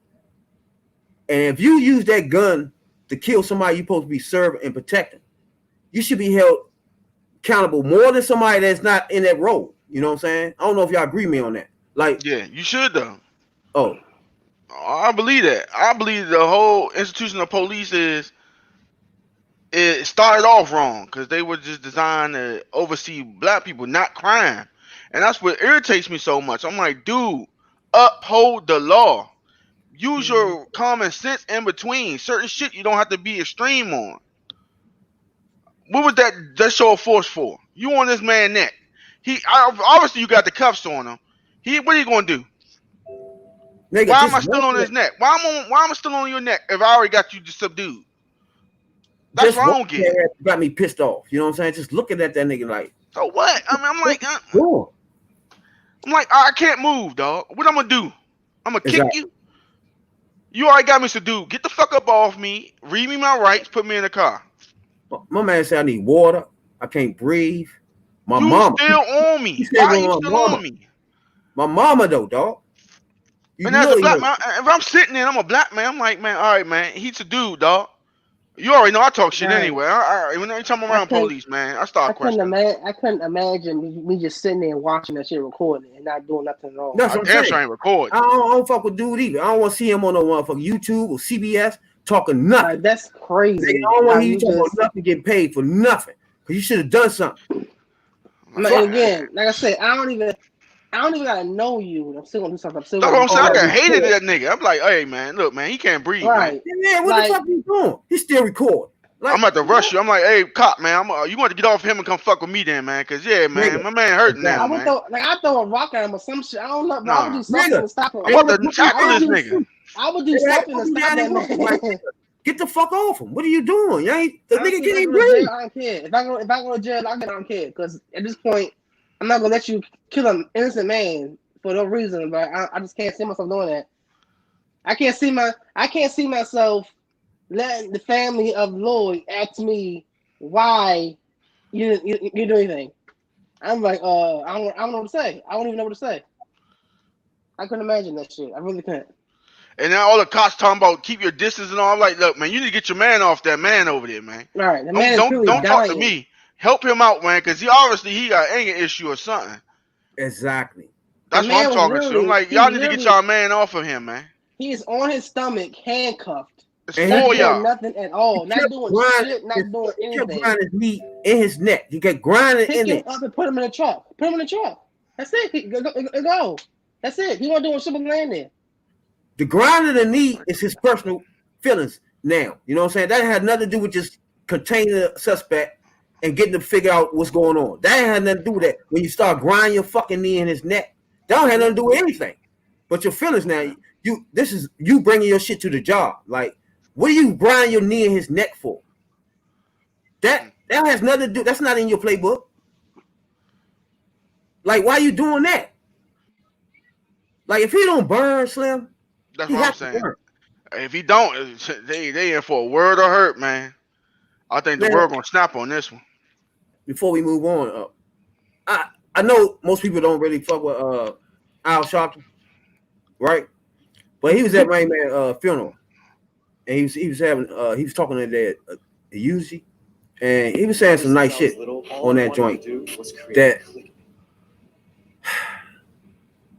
S2: And if you use that gun to kill somebody you're supposed to be serving and protecting, you should be held accountable more than somebody that's not in that role. You know what I'm saying? I don't know if y'all agree with me on that. Like,
S4: yeah, you should though.
S2: Oh,
S4: I believe that. I believe the whole institution of police it started off wrong because they were just designed to oversee black people, not crime. And that's what irritates me so much. I'm like, dude, uphold the law. Use your common sense in between. Certain shit you don't have to be extreme on. What was that show of force for? You on this man neck. Obviously you got the cuffs on him. What are you gonna do?
S2: Nigga,
S4: why am I still on his neck? Why am I still on your neck if I already got you subdued? That's what I don't get.
S2: Got me pissed off. You know what I'm saying? Just looking at that nigga like,
S4: so what? I mean, I'm like, I can't move, dog. What I'm gonna do? I'm gonna kick you. You already got me subdued. Get the fuck up off me. Read me my rights. Put me in the car.
S2: My man said I need water. I can't breathe. My mama
S4: still on me. Why are you still on me?
S2: My mama though, dog.
S4: And as a black man, if I'm sitting there, I'm a black man. I'm like, man, all right, man. He's a dude, dog. You already know I talk shit anyway. When every time I'm around police, man, I start questioning.
S1: I couldn't imagine me just sitting there and watching that shit recording and not doing nothing wrong.
S2: That's what I'm saying.
S4: Ain't record.
S2: I don't fuck with dude either. I don't want to see him on no motherfucking YouTube or CBS talking nothing.
S1: Like, that's crazy.
S2: I don't want you talking about nothing, getting paid for nothing. Because you should have done something.
S1: Like, again, like I said, I don't even gotta know you. I'm still gonna do something.
S4: That's what I'm saying. I got hated that nigga. I'm like, hey man, look, man, he can't breathe.
S1: Right.
S2: Man, what the fuck are you doing? He still recording.
S4: Like, I'm about to rush you. I'm like, hey, cop, man, you want to get off him and come fuck with me then, man? Cause yeah, man, my man hurting now, man.
S1: I throw a rock at him or some shit. I don't know, but I would do something to stop him.
S4: I'm about to tackle this nigga.
S1: I would do something to stop that man.
S2: Get the fuck off him. What are you doing? The nigga can't even
S1: breathe. I don't care. If I go to jail, I don't care. Because at this point, I'm not gonna let you kill an innocent man for no reason. But I just can't see myself doing that. I can't see myself letting the family of Lloyd ask me why you do anything. I'm like, I don't know what to say. I don't even know what to say. I couldn't imagine that shit. I really couldn't.
S4: And now all the cops talking about keep your distance and all. I'm like, look, man, you need to get your man off that man over there, man.
S1: All right, the man
S4: don't talk to me. Help him out, man, because he got anger issue or something.
S2: Exactly.
S4: That's what I'm talking to. I'm like, y'all need to get y'all man off of him, man.
S1: He is on his stomach, handcuffed.
S4: It's for y'all.
S1: Nothing at all. Not doing shit. Not doing anything. He kept
S2: grinding his knee in his neck. He kept grinding in it.
S1: Pick him up and put him in the truck. That's it. Go. That's it. He wasn't doing shit but laying there.
S2: The grind of the knee is his personal feelings now. You know what I'm saying? That had nothing to do with just containing the suspect and getting to figure out what's going on. That had nothing to do with that. When you start grinding your fucking knee in his neck, that don't have nothing to do with anything. But your feelings now, this is you bringing your shit to the job. Like, what are you grinding your knee in his neck for? That That has nothing to do. That's not in your playbook. Like, why you doing that? Like, if he don't burn, Slim,
S4: That's
S2: he
S4: what I'm
S2: has to
S4: saying.
S2: burn.
S4: If he don't, they in for a word of hurt, man. I think the
S2: Man,
S4: world gonna snap on this one.
S2: before we move on, I know most people don't really fuck with Al Sharpton, right? But he was at my man funeral, and he was talking to that Uzi, and he was saying some nice shit on that joint. That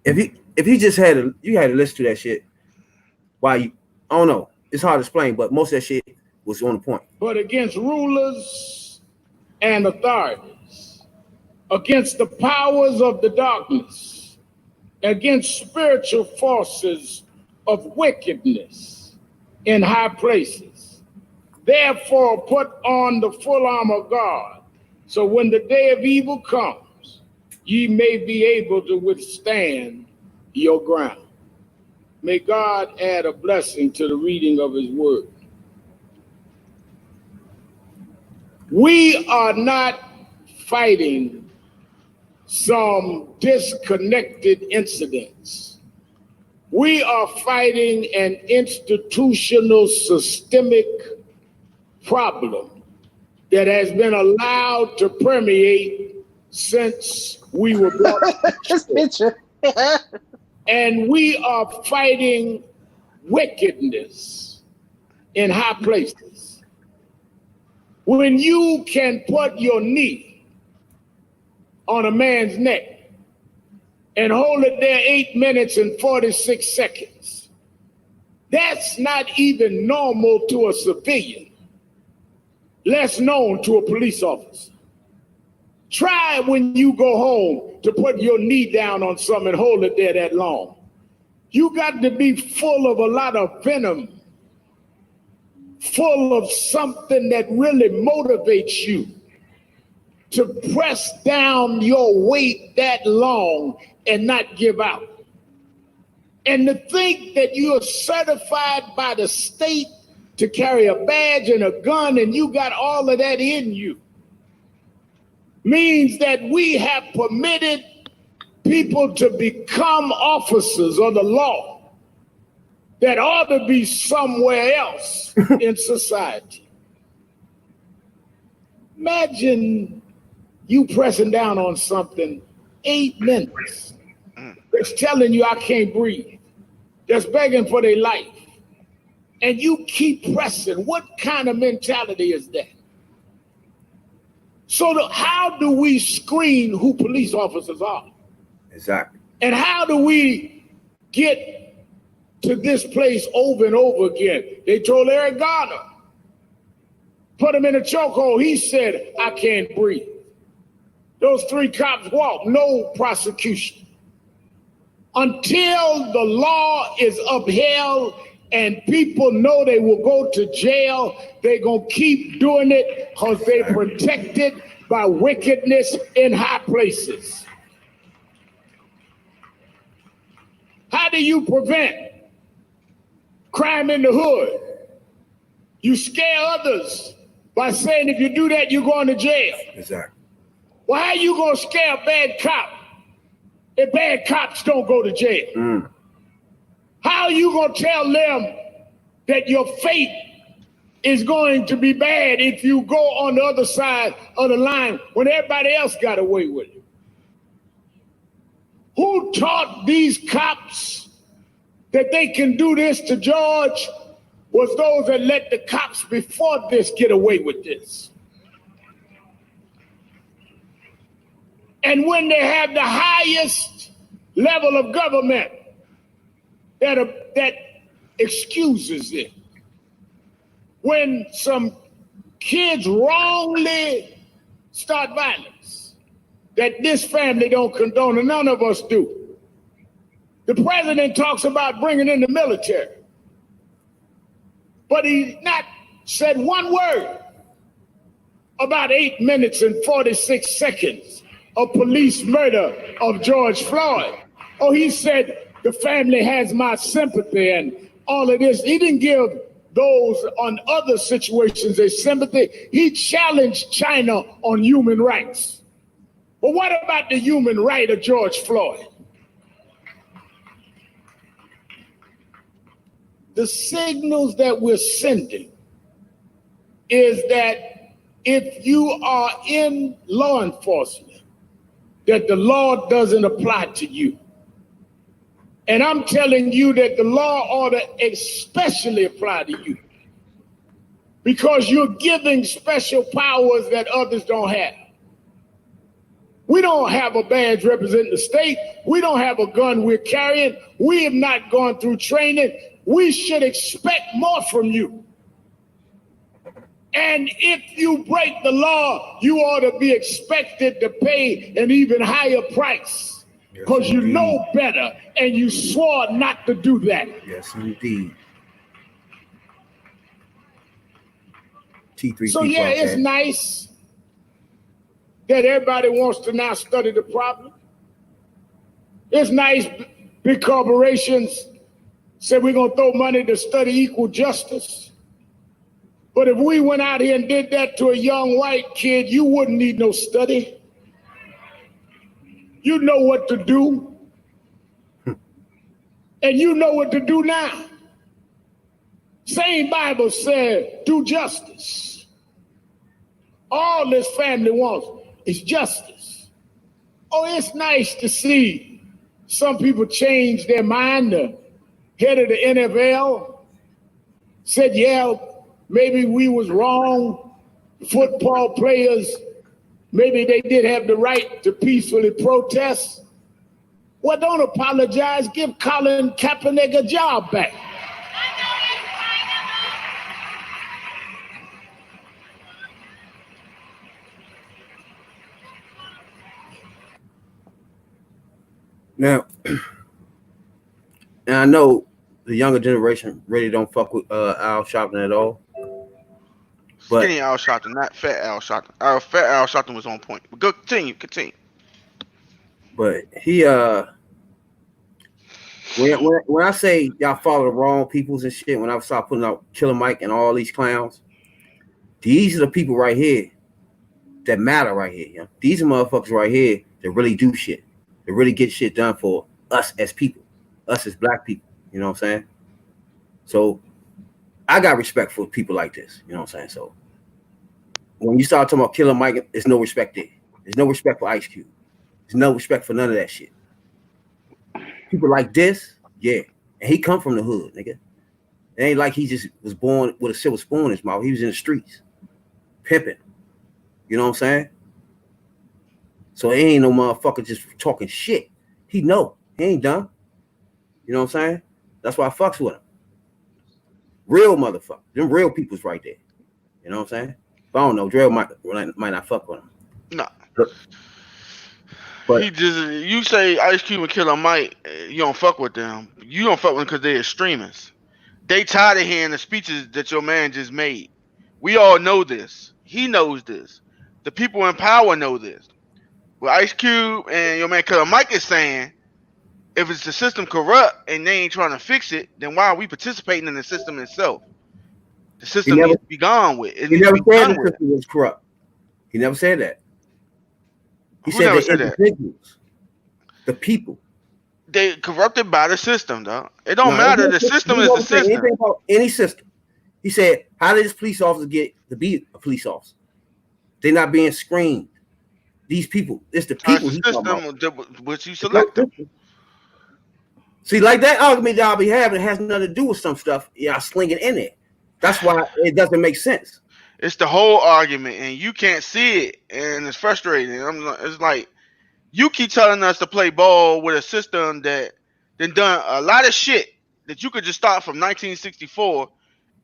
S2: if he just you had to listen to that shit. Why you? I don't know. It's hard to explain, but most of that shit was on the point.
S6: But against rulers and authorities, against the powers of the darkness, against spiritual forces of wickedness in high places. Therefore, put on the full armor of God, so when the day of evil comes, ye may be able to withstand your ground. May God add a blessing to the reading of his word. We are not fighting some disconnected incidents. We are fighting an institutional systemic problem that has been allowed to permeate since we were brought
S1: This picture.
S6: and we are fighting wickedness in high places. When you can put your knee on a man's neck and hold it there 8 minutes and 46 seconds, that's not even normal to a civilian, less known to a police officer. Try when you go home to put your knee down on something and hold it there that long. You got to be full of a lot of venom, full of something that really motivates you to press down your weight that long and not give out. And to think that you're certified by the state to carry a badge and a gun and you got all of that in you means that we have permitted people to become officers of the law that ought to be somewhere else in society. Imagine you pressing down on something 8 minutes. That's telling you I can't breathe. That's begging for their life. And you keep pressing. What kind of mentality is that? So how do we screen who police officers are?
S2: Exactly.
S6: And how do we get to this place over and over again? They told Eric Garner, put him in a chokehold. He said, I can't breathe. Those 3 cops walked, no prosecution. Until the law is upheld and people know they will go to jail, they're going to keep doing it because they're protected by wickedness in high places. How do you prevent crime in the hood? You scare others by saying if you do that, you're going to jail.
S2: Exactly.
S6: Well, how are you going to scare a bad cop if bad cops don't go to jail? How are you going to tell them that your fate is going to be bad if you go on the other side of the line when everybody else got away with it? Who taught these cops that they can do this to George was those that let the cops before this get away with this. And when they have the highest level of government that excuses it, when some kids wrongly start violence, that this family don't condone, and none of us do. The president talks about bringing in the military, but he not said one word about 8 minutes and 46 seconds of police murder of George Floyd. Oh, he said the family has my sympathy and all of this. He didn't give those on other situations as sympathy. He challenged China on human rights. But what about the human right of George Floyd? The signals that we're sending is that if you are in law enforcement, that the law doesn't apply to you. And I'm telling you that the law ought to especially apply to you, because you're giving special powers that others don't have. We don't have a badge representing the state. We don't have a gun we're carrying. We have not gone through training. We should expect more from you. And if you break the law, you ought to be expected to pay an even higher price, because you know better and you swore not to do that.
S2: Yes, indeed. T3.
S6: So yeah, it's nice that everybody wants to now study the problem. It's nice big corporations say we're gonna throw money to study equal justice. But if we went out here and did that to a young white kid, you wouldn't need no study. You know what to do. And you know what to do now. Same Bible said, do justice. All this family wants is justice. Oh, it's nice to see some people change their mind. The head of the NFL said, yeah, maybe we was wrong. Football players, maybe they did have the right to peacefully protest. Well, don't apologize. Give Colin Kaepernick a job back.
S2: Now, and I know the younger generation really don't fuck with Al Sharpton at all. But
S4: Skinny Al Sharpton, not fat Al Sharpton. Fat Al Sharpton was on point. But go continue.
S2: But he when I say y'all follow the wrong peoples and shit, when I start putting out Killer Mike and all these clowns, these are the people right here that matter right here. You know? These are motherfuckers right here that really do shit. That really get shit done for us as people, us as black people. You know what I'm saying? So I got respect for people like this. You know what I'm saying? So when you start talking about Killer Mike, there's no respect there. There's no respect for Ice Cube. There's no respect for none of that shit. People like this, yeah. And he come from the hood, nigga. It ain't like he just was born with a silver spoon in his mouth. He was in the streets, pimping. You know what I'm saying? So it ain't no motherfucker just talking shit. He know. He ain't dumb. You know what I'm saying? That's why I fucks with him. Real motherfucker. Them real people's right there. You know what I'm saying? But I don't know. Drill might not fuck with him.
S4: No.
S2: But
S4: He just, you say Ice Cube and Killer Mike, you don't fuck with them. You don't fuck with them because they're extremists. They tired of hearing the speeches that your man just made. We all know this. He knows this. The people in power know this. What Ice Cube and your man Killer Mike is saying, if it's the system corrupt and they ain't trying to fix it, then why are we participating in the system itself? The system needs to be gone with.
S2: He never said the system was corrupt. He never said that. He said the individuals, the people.
S4: They corrupted by the system, though. It don't matter. The system is the system.
S2: Anything about any system. He said, how did this police officer get to be a police officer? They're not being screened. These people, it's the people.
S4: The system which you select them.
S2: See, like that argument y'all be having has nothing to do with some stuff y'all slinging in it. That's why it doesn't make sense.
S4: It's the whole argument, and you can't see it, and it's frustrating. It's like you keep telling us to play ball with a system that done a lot of shit that you could just start from 1964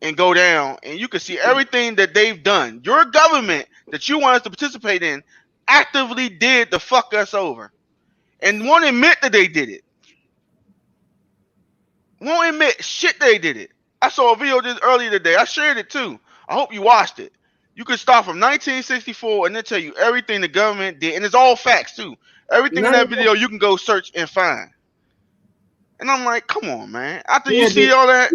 S4: and go down, and you can see everything that they've done. Your government that you want us to participate in actively did to fuck us over, and won't admit that they did it. Won't admit shit they did it. I saw a video this earlier today. I shared it too. I hope you watched it. You can start from 1964 and then tell you everything the government did, and it's all facts too. Everything in that video you can go search and find. And I'm like, come on, man. After
S2: Yeah,
S4: you see all that,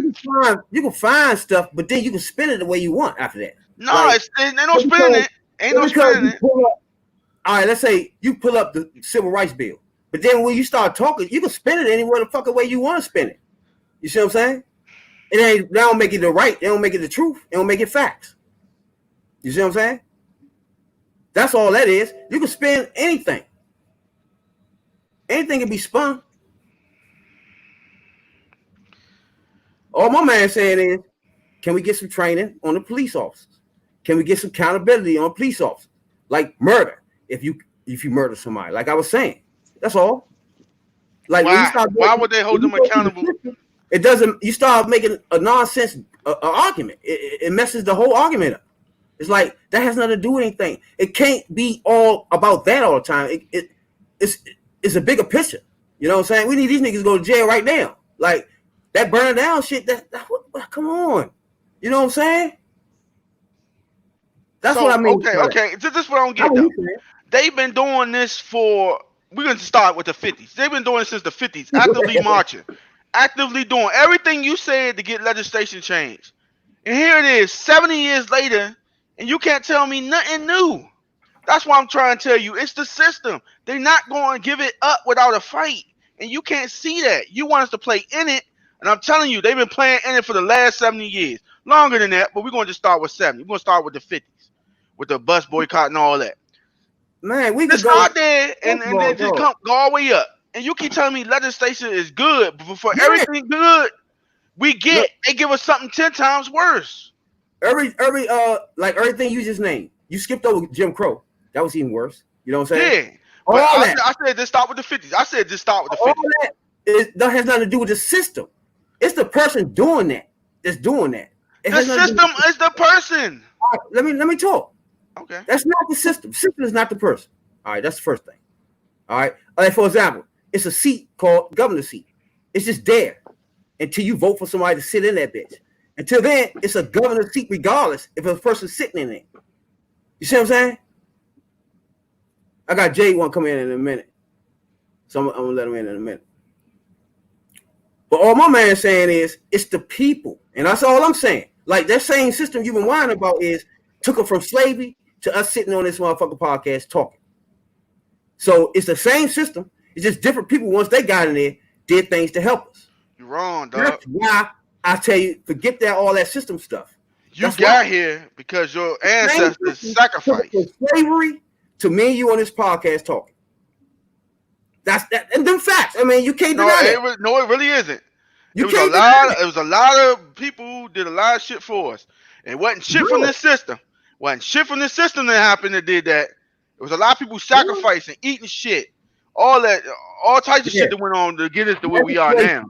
S2: you can find stuff, but then you can spend it the way you want after that.
S4: no,
S2: Like,
S4: ain't no spinning it. Ain't no
S2: because
S4: spinning
S2: you
S4: it.
S2: pull up, all right, let's say you pull up the civil rights bill, but then when you start talking, you can spend it anywhere the fucking way you want to spend it. You see what I'm saying? They don't make it the right. They don't make it the truth. They don't make it facts. You see what I'm saying? That's all that is. You can spend anything. Anything can be spun. All my man saying is, can we get some training on the police officers? Can we get some accountability on police officers? Like murder. If you murder somebody, like I was saying, that's all. Like when you
S4: Why?
S2: start,
S4: Why would they hold them accountable?
S2: It doesn't. You start making a nonsense argument. It messes the whole argument up. It's like that has nothing to do with anything. It can't be all about that all the time. It's a bigger picture. You know what I'm saying? We need these niggas to go to jail right now. Like that burning down shit. Come on. You know what I'm saying? That's what I mean.
S4: Okay. This is what I don't get though. They've been doing this for. We're going to start with the 50s. They've been doing it since the 50s, actively marching, actively doing everything you said to get legislation changed. And here it is, 70 years later, and you can't tell me nothing new. That's why I'm trying to tell you. It's the system. They're not going to give it up without a fight. And you can't see that. You want us to play in it. And I'm telling you, they've been playing in it for the last 70 years. Longer than that, but we're going to just start with 70. We're going to start with the 50s, with the bus boycott and all that.
S2: Man, we
S4: just
S2: could go
S4: start there and then just go all the way up. And you keep telling me legislation is good, but for everything good we get, they give us something 10 times worse.
S2: Like everything you just named. You skipped over Jim Crow. That was even worse. You know what I'm saying?
S4: Yeah. But I said just start with the 50s. I said just start with the 50s.
S2: All that has nothing to do with the system. It's the person doing that that's doing that.
S4: The system is the person.
S2: All right, let me talk.
S4: Okay.
S2: That's not the system. The system is not the person. All right, that's the first thing. All right. Like for example, it's a seat called governor seat. It's just there until you vote for somebody to sit in that bitch. Until then, it's a governor seat regardless if a person's sitting in it. You see what I'm saying? I got Jay one come in a minute. So I'm gonna let him in a minute. But all my man saying is it's the people. And that's all I'm saying. Like that same system you've been whining about took them from slavery to us sitting on this motherfucking podcast talking. So it's the same system. It's just different people, once they got in there, did things to help us.
S4: You're wrong, dog.
S2: That's why I tell you, forget that all that system stuff.
S4: You got here because your ancestors sacrificed.
S2: From slavery to me and you on this podcast talking. That's that, and them facts. I mean, you can't deny that.
S4: No, it really isn't. It was a lot of people who did a lot of shit for us. It wasn't shit from this system. Wasn't shit from the system that happened that did that. It was a lot of people sacrificing, eating shit, all that, all types of shit that went on to get us to where we are now.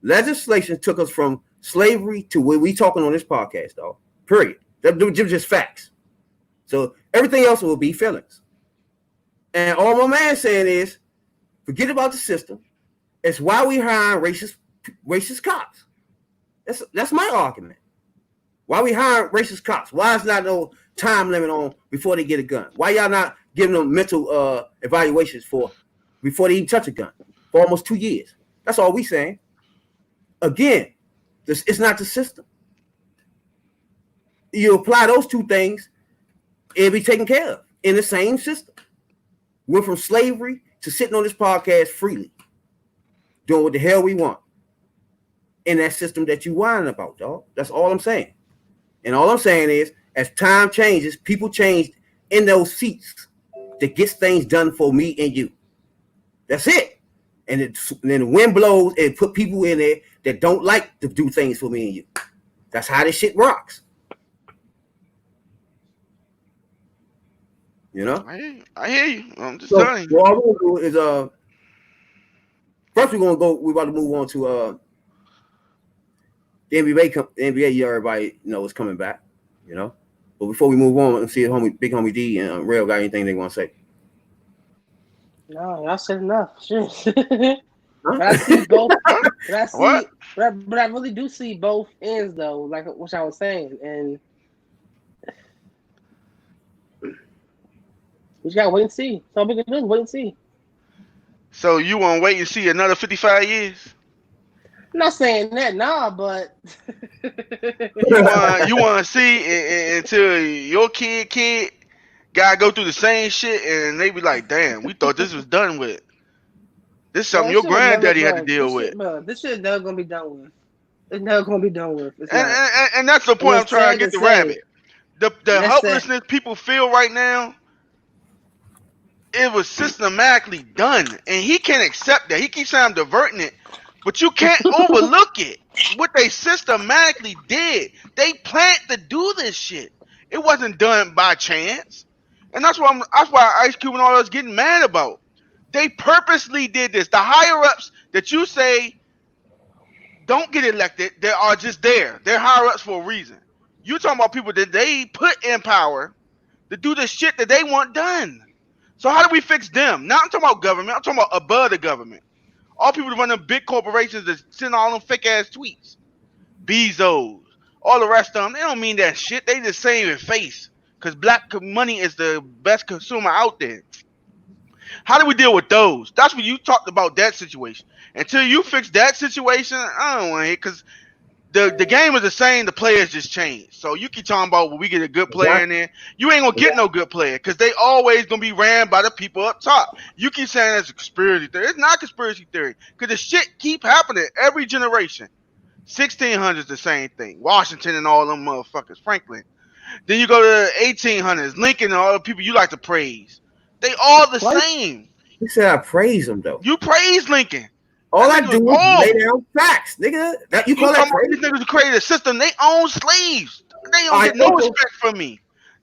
S2: Legislation took us from slavery to where we talking on this podcast, though. Period. They're just facts. So everything else will be feelings. And all my man saying is, forget about the system. It's why we hire racist cops. That's my argument. Why we hire racist cops? Why is not no time limit on before they get a gun? Why y'all not giving them mental evaluations before they even touch a gun for almost 2 years? That's all we saying. Again, it's not the system. You apply those two things, it'll be taken care of in the same system. Went from slavery to sitting on this podcast freely, doing what the hell we want in that system that you whining about, dog. That's all I'm saying. And all I'm saying is, as time changes, people change in those seats that gets things done for me and you. That's it. And then the wind blows and put people in there that don't like to do things for me and you. That's how this shit rocks. You know?
S4: I hear you. I'm just telling you.
S2: What I'm gonna do is first we're about to move on to the NBA. The NBA, everybody is coming back, you know. But before we move on, let's see if Big Homie D and Rail got anything they want to say.
S1: No, y'all said enough. Shit. But I see both. But I really do see both ends, though. Like what I was saying, and we just gotta wait and see. That's all we can do is wait and see.
S4: So you want to wait and see another 55 years?
S1: I'm not saying that, nah, but
S4: You want to see until your kid gotta go through the same shit, and they be like, "Damn, we thought this was done with. This is
S1: bro,
S4: something
S1: this
S4: your
S1: shit was never,
S4: granddaddy had to
S1: bro.
S4: deal with."
S1: This shit never gonna be done with. It's never gonna be done with. It's
S4: And
S1: not.
S4: and, and that's the
S1: And
S4: point I'm
S1: it's
S4: trying to
S1: sad
S4: get
S1: to
S4: to Rabbit.
S1: say.
S4: The
S1: That's sad.
S4: helplessness people feel right now, it was systematically done, and he can't accept that. He keeps saying I'm diverting it, but you can't overlook it. What they systematically did, they planned to do this shit. It wasn't done by chance, and that's why Ice Cube and all us getting mad about. They purposely did this. The higher ups that you say don't get elected, they are just there. They're higher ups for a reason. You talking about people that they put in power to do the shit that they want done. So how do we fix them? Now I'm talking about government. I'm talking about above the government. All people that run them big corporations that send all them fake ass tweets. Bezos, all the rest of them, they don't mean that shit. They just saying face. Because black money is the best consumer out there. How do we deal with those? That's what you talked about, that situation. Until you fix that situation, I don't want to hear, because the game is the same, the players just change. So you keep talking about, well, we get a good player in there. You ain't gonna get no good player because they always gonna be ran by the people up top. You keep saying it's a conspiracy theory. It's not conspiracy theory because the shit keep happening every generation. 1600s the same thing. Washington and all them motherfuckers. Franklin. Then you go to the 1800s. Lincoln and all the people you like to praise. They all the
S1: What?
S4: same.
S2: You said I praise him though.
S4: You praise Lincoln.
S2: All I
S4: That nigga
S2: do
S4: was
S2: is lay
S4: horrible.
S2: down facts, nigga. That you
S4: You
S2: call that
S4: talking about
S2: praise?
S4: these niggas who created a system? They own slaves. They don't
S2: I
S4: get no
S2: know.
S4: respect from me.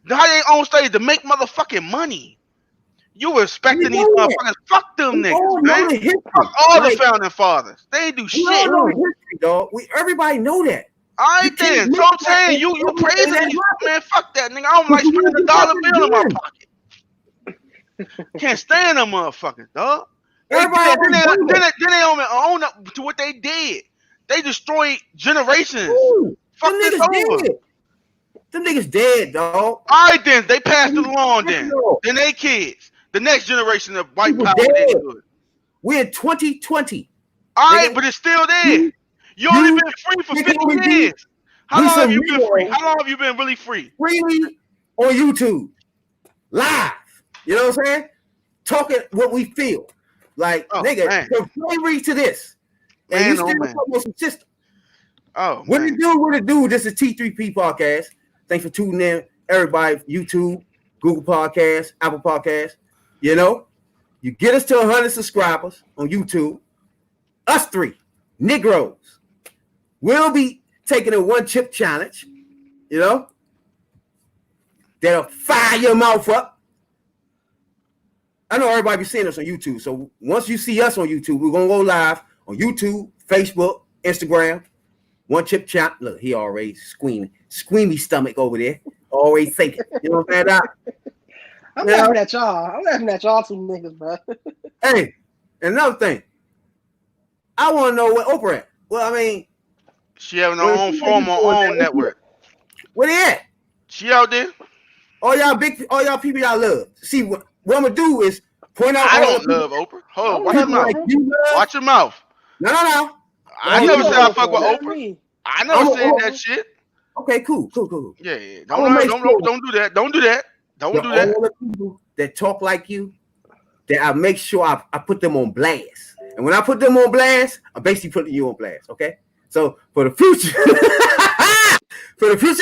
S4: How they own slaves to make motherfucking money? You respecting
S2: We
S4: these
S2: know that.
S4: motherfuckers? Fuck them
S2: We
S4: niggas,
S2: all
S4: man.
S2: know the history.
S4: Fuck all
S2: Like,
S4: the founding fathers. They ain't do
S2: we all
S4: shit.
S2: know the history, dog. Everybody know that.
S4: All
S2: You
S4: right
S2: can't
S4: then.
S2: make
S4: So I'm
S2: that
S4: saying you
S2: and
S4: praising
S2: that
S4: these,
S2: happen.
S4: man. Fuck that nigga. I don't
S2: But
S4: like
S2: you
S4: spending
S2: won't
S4: a
S2: get
S4: dollar
S2: that
S4: bill in my
S2: again.
S4: pocket. Can't stand them motherfuckers, dog. They did
S2: Everybody
S4: it.
S2: already done that.
S4: Then they own up to what they did. They destroyed generations.
S2: Ooh,
S4: Fuck
S2: them
S4: this
S2: niggas
S4: over.
S2: dead. Them niggas dead, dog.
S4: All right, then they passed it along.
S2: People
S4: Then they kids, the next generation of white power
S2: dead.
S4: did good.
S2: We're in 2020.
S4: All right,
S2: Nigga,
S4: but it's still there. You only
S2: you
S4: been free for
S2: nigga
S4: 50
S2: only do
S4: years. How
S2: we
S4: long have
S2: some
S4: you been free?
S2: Negroes
S4: How long have you been really free?
S2: freely on YouTube, live. You know what I'm saying? Talking what we feel. Like,
S4: Oh,
S2: nigga,
S4: man.
S2: from slavery to this. And
S4: Man,
S2: you
S4: oh,
S2: still
S4: man.
S2: talking about some system.
S4: Oh,
S2: What
S4: man.
S2: it do? This is T3P Podcast. Thanks for tuning in, everybody. YouTube, Google Podcasts, Apple Podcasts. You know, you get us to 100 subscribers on YouTube. Us three, Negroes, will be taking a one chip challenge. You know, that'll fire your mouth up. I know everybody be seeing us on YouTube. So once you see us on YouTube, we're gonna go live on YouTube, Facebook, Instagram. One chip challenge. Look, he already squeamy stomach over there. Always thinking. You know what I'm saying, Doc?
S1: I'm
S2: Yeah.
S1: laughing at y'all. I'm laughing at y'all two niggas, bro.
S2: Hey, another thing. I want to know what Oprah at. Well, I mean,
S4: She having her
S2: Well,
S4: own
S2: she
S4: form, her
S2: might be doing
S4: own
S2: that.
S4: network.
S2: where they at?
S4: She out there?
S2: All y'all people y'all love. See, what I'm gonna do is point out
S4: I
S2: all
S4: don't
S2: the
S4: love Oprah. Hold on,
S1: I
S4: watch your
S1: love
S4: mouth.
S2: like
S1: Oprah.
S2: you love.
S4: Watch your mouth.
S2: No.
S4: I
S1: You
S4: never
S1: love
S4: said I
S1: Oprah,
S4: fuck with
S1: not
S4: Oprah.
S1: me.
S4: I never
S2: I'm
S4: said
S2: a-
S4: that shit.
S2: Okay, cool.
S4: Yeah.
S2: I'm
S4: Don't
S2: gonna make
S4: don't
S2: sure
S4: do that. Don't do that. Don't
S2: that
S4: do that.
S2: all the people that talk like you, that I make sure I put them on blast. And when I put them on blast, I'm basically putting you on blast. Okay. So for the future, of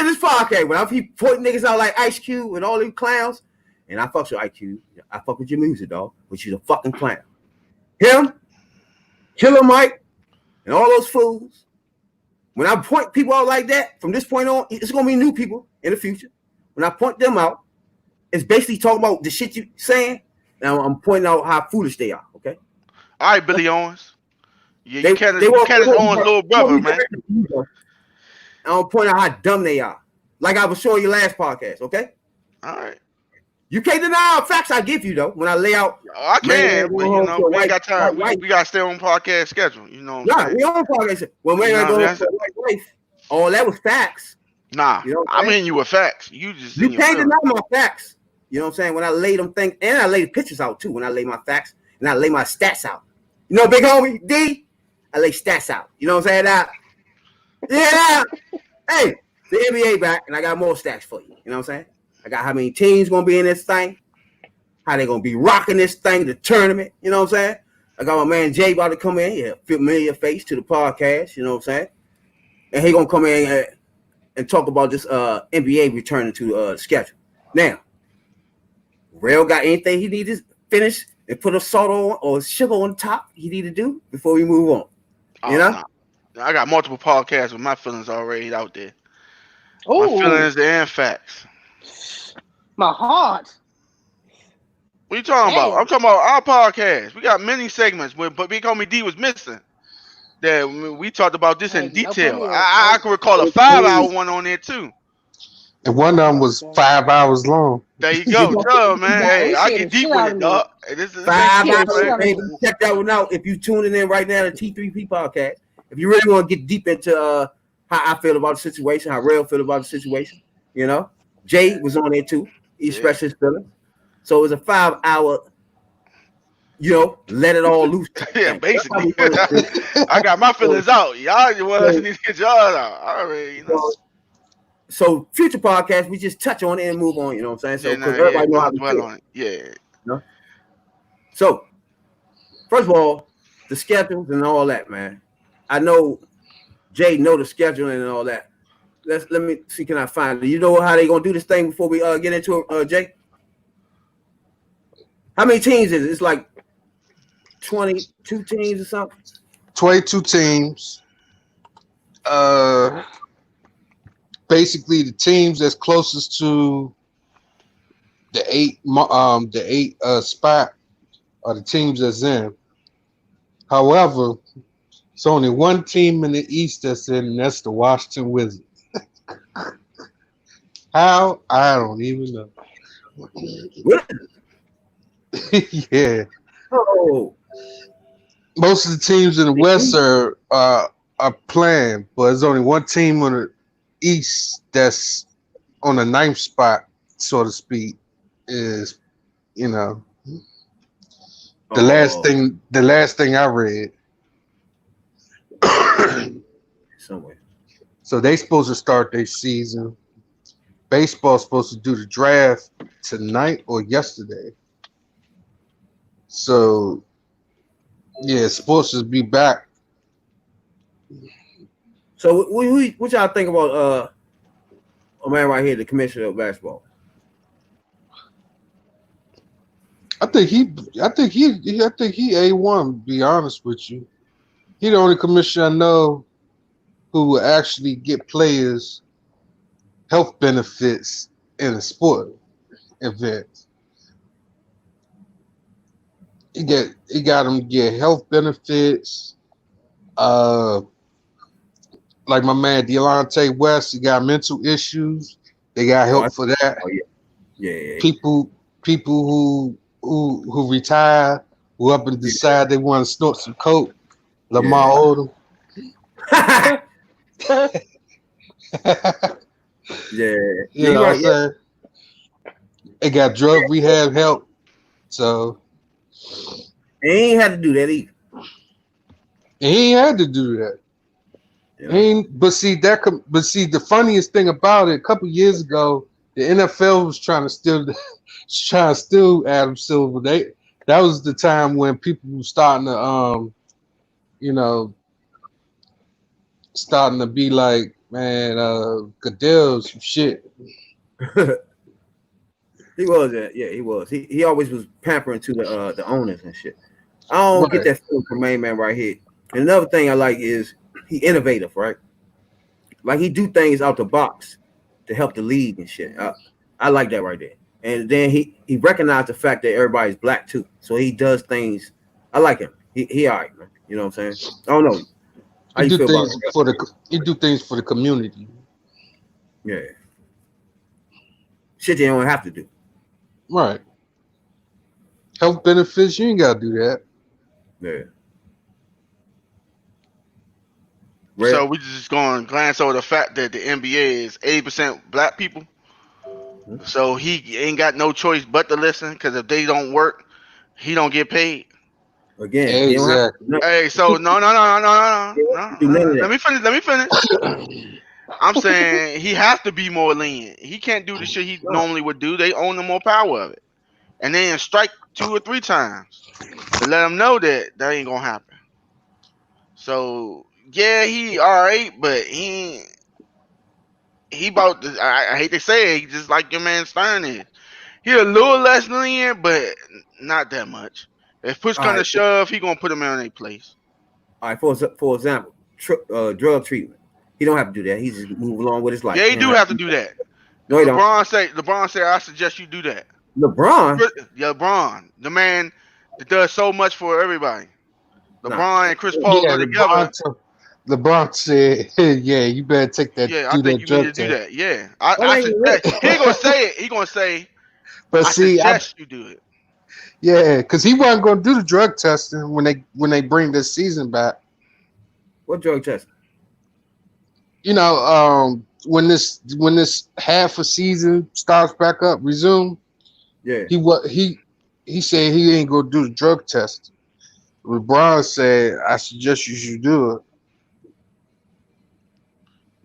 S2: this podcast, when I keep pointing niggas out like Ice Cube and all these clowns, and I fuck with IQ, I fuck with your music, dog, which is a fucking clown. Him, Killer Mike, and all those fools. When I point people out like that, from this point on, it's gonna be new people in the future. When I point them out, it's basically talking about the shit you saying. Now I'm pointing out how foolish they are. Okay.
S4: All right, Billy Owens. Yeah,
S2: They
S4: you Candace
S2: won't-
S4: Owens' little brother, man.
S2: I'm pointing out how dumb they are. Like I was showing you last podcast. Okay.
S4: All right.
S2: You can't deny facts I give you though. When I lay out,
S4: I can, but you know, we ain't got time.
S2: White,
S4: We got to stay on podcast schedule. You know what I'm
S2: nah,
S4: saying?
S2: we on podcast. When we
S4: You know
S2: ain't
S4: what
S2: going
S4: I'm
S2: to a white wife, all that was facts.
S4: Nah,
S2: You know what
S4: I'm
S2: I'm saying?
S4: hitting you with facts. You just
S2: You
S4: in your
S2: can't
S4: feelings.
S2: deny my facts. You know what I'm saying? When I lay them things, and I lay the pictures out too. When I lay my facts and I lay my stats out. You know, big homie D, I lay stats out. You know what I'm saying? Now, yeah. Hey, the NBA back, and I got more stats for you. You know what I'm saying? I got how many teams gonna be in this thing, how they gonna be rocking this thing, the tournament. You know what I'm saying? I got my man Jay about to come in, yeah, familiar face to the podcast. You know what I'm saying? And he gonna come in and talk about this NBA returning to the schedule. Now, Rail got anything he need to finish and put a salt on or sugar on top he need to do before we move on? You know?
S4: Nah. I got multiple podcasts with my feelings already out there. My
S1: Oh,
S4: feelings and facts.
S1: my heart.
S4: What you talking about?
S1: Damn.
S4: I'm talking about our podcast. We got many segments, but Big Homie D was missing. That we talked about this in
S1: Hey, no
S4: detail.
S1: funny,
S4: I can recall a 5-hour one on there too.
S6: And one of them was 5 hours long.
S4: There you go, duh, man. Hey,
S1: he
S4: I
S1: scared
S4: get
S1: the
S4: deep
S1: shit
S4: with
S1: out
S4: it,
S1: of me.
S4: dog. Hey, this ain't
S2: 5
S4: shit,
S2: hours,
S4: man.
S2: baby. Check that one out if you tuning in right now to T3P podcast. If you really want to get deep into how I feel about the situation, how Rail feel about the situation, you know, Jay was on there too. He expressed his feelings. So it was a 5-hour, you know, let it all loose.
S4: Yeah,
S2: Thing. That's how
S4: basically.
S2: we wanted to do.
S4: I got my feelings out. Y'all need to get y'all out. I already, you know.
S2: So future podcast, we just touch on it and move on. You know what I'm saying? So because
S4: we
S2: everybody know how
S4: don't
S2: we
S4: dwell
S2: feel.
S4: on it. Yeah.
S2: You know? So first of all, the schedules and all that, man. I know Jay know the scheduling and all that. Let me see. Can I find it? You know how they gonna do this thing before we get into it, Jay? How many teams is it? It's like 22 teams or something.
S6: 22 teams. Basically, the teams that's closest to the eight spot are the teams that's in. However, it's only one team in the East that's in, and that's the Washington Wizards. How? I don't even know. Yeah.
S2: Oh,
S6: Most of the teams in the West are playing, but there's only one team on the East that's on the 9th spot, so to speak. Is, you know, the last thing I read.
S2: Somewhere.
S6: So they supposed to start their season. Baseball's supposed to do the draft tonight or yesterday. So yeah, it's supposed to be back.
S2: So what y'all think about a man right here, the commissioner of basketball?
S6: I think he A1, to be honest with you. He the only commissioner I know who will actually get players health benefits in a sport event. He got them get health benefits. Like my man Delonte West, he got mental issues. They got help for that.
S2: Oh yeah.
S6: People who retire, who up and decide they want to snort some coke. Lamar Odom.
S2: Yeah.
S6: You know what I'm saying? They got drug rehab help. So
S2: he ain't had to do that either.
S6: He ain't had to do that. Yeah. But see, the funniest thing about it, a couple years ago, the NFL was trying to steal Adam Silver. That was the time when people were starting to starting to be like, man, Goodell's some shit.
S2: He was, he was. He always was pampering to the owners and shit. I don't get that feeling from main man right here. And another thing I like is he innovative, right? Like he do things out the box to help the league and shit. I like that right there. And then he recognized the fact that everybody's black too, so he does things. I like him. He all right, man. You know what I'm saying? I don't know. How you feel about it?
S6: He do things for the community.
S2: Yeah. Shit, they don't have to do.
S6: Right. Health benefits, you ain't gotta do that.
S2: Yeah.
S4: So we just going to glance over the fact that the NBA is 80% black people. Mm-hmm. So he ain't got no choice but to listen, because if they don't work, he don't get paid.
S2: Again, he don't have to
S7: Exactly.
S2: do nothing.
S4: Hey, so no.
S2: Do none of
S4: Let
S2: that.
S4: me finish. I'm saying he has to be more lenient. He can't do the shit he
S2: No.
S4: normally would do. They own the more power of it, and then strike 2 or 3 times to let him know that ain't gonna happen. So yeah, he all right, but he about to. I hate to say it, he just like your man Stern is. He a little less lenient, but not that much. If push
S2: All
S4: come to
S2: right.
S4: shove, he gonna put him in a place.
S2: All right. For example, drug treatment. He don't have to do that. He just move along with his life.
S4: Yeah,
S2: He
S4: he
S2: don't
S4: do
S2: have
S4: have
S2: to
S4: to
S2: do
S4: do
S2: that.
S4: that.
S2: No, he don't.
S4: LeBron say, I suggest you do that.
S2: LeBron.
S4: Yeah, LeBron, the man that does so much for everybody.
S2: Nah.
S4: LeBron and Chris Paul
S7: Yeah,
S4: go together.
S7: LeBron said, "Yeah, you better
S4: Yeah, I
S7: do
S4: think
S7: that
S4: you need
S7: drug
S4: to do
S7: test."
S4: that. Yeah,
S2: That
S4: I
S2: ain't real.
S4: suggest. He ain't gonna say it. He gonna say,
S7: But
S4: I
S7: see,
S4: suggest you do it.
S7: because he wasn't going to do the drug testing when they bring this season back.
S2: What drug test?
S7: When this half a season starts back up, resume.
S2: Yeah.
S7: He said he ain't gonna do the drug test. LeBron said, "I suggest you should do it."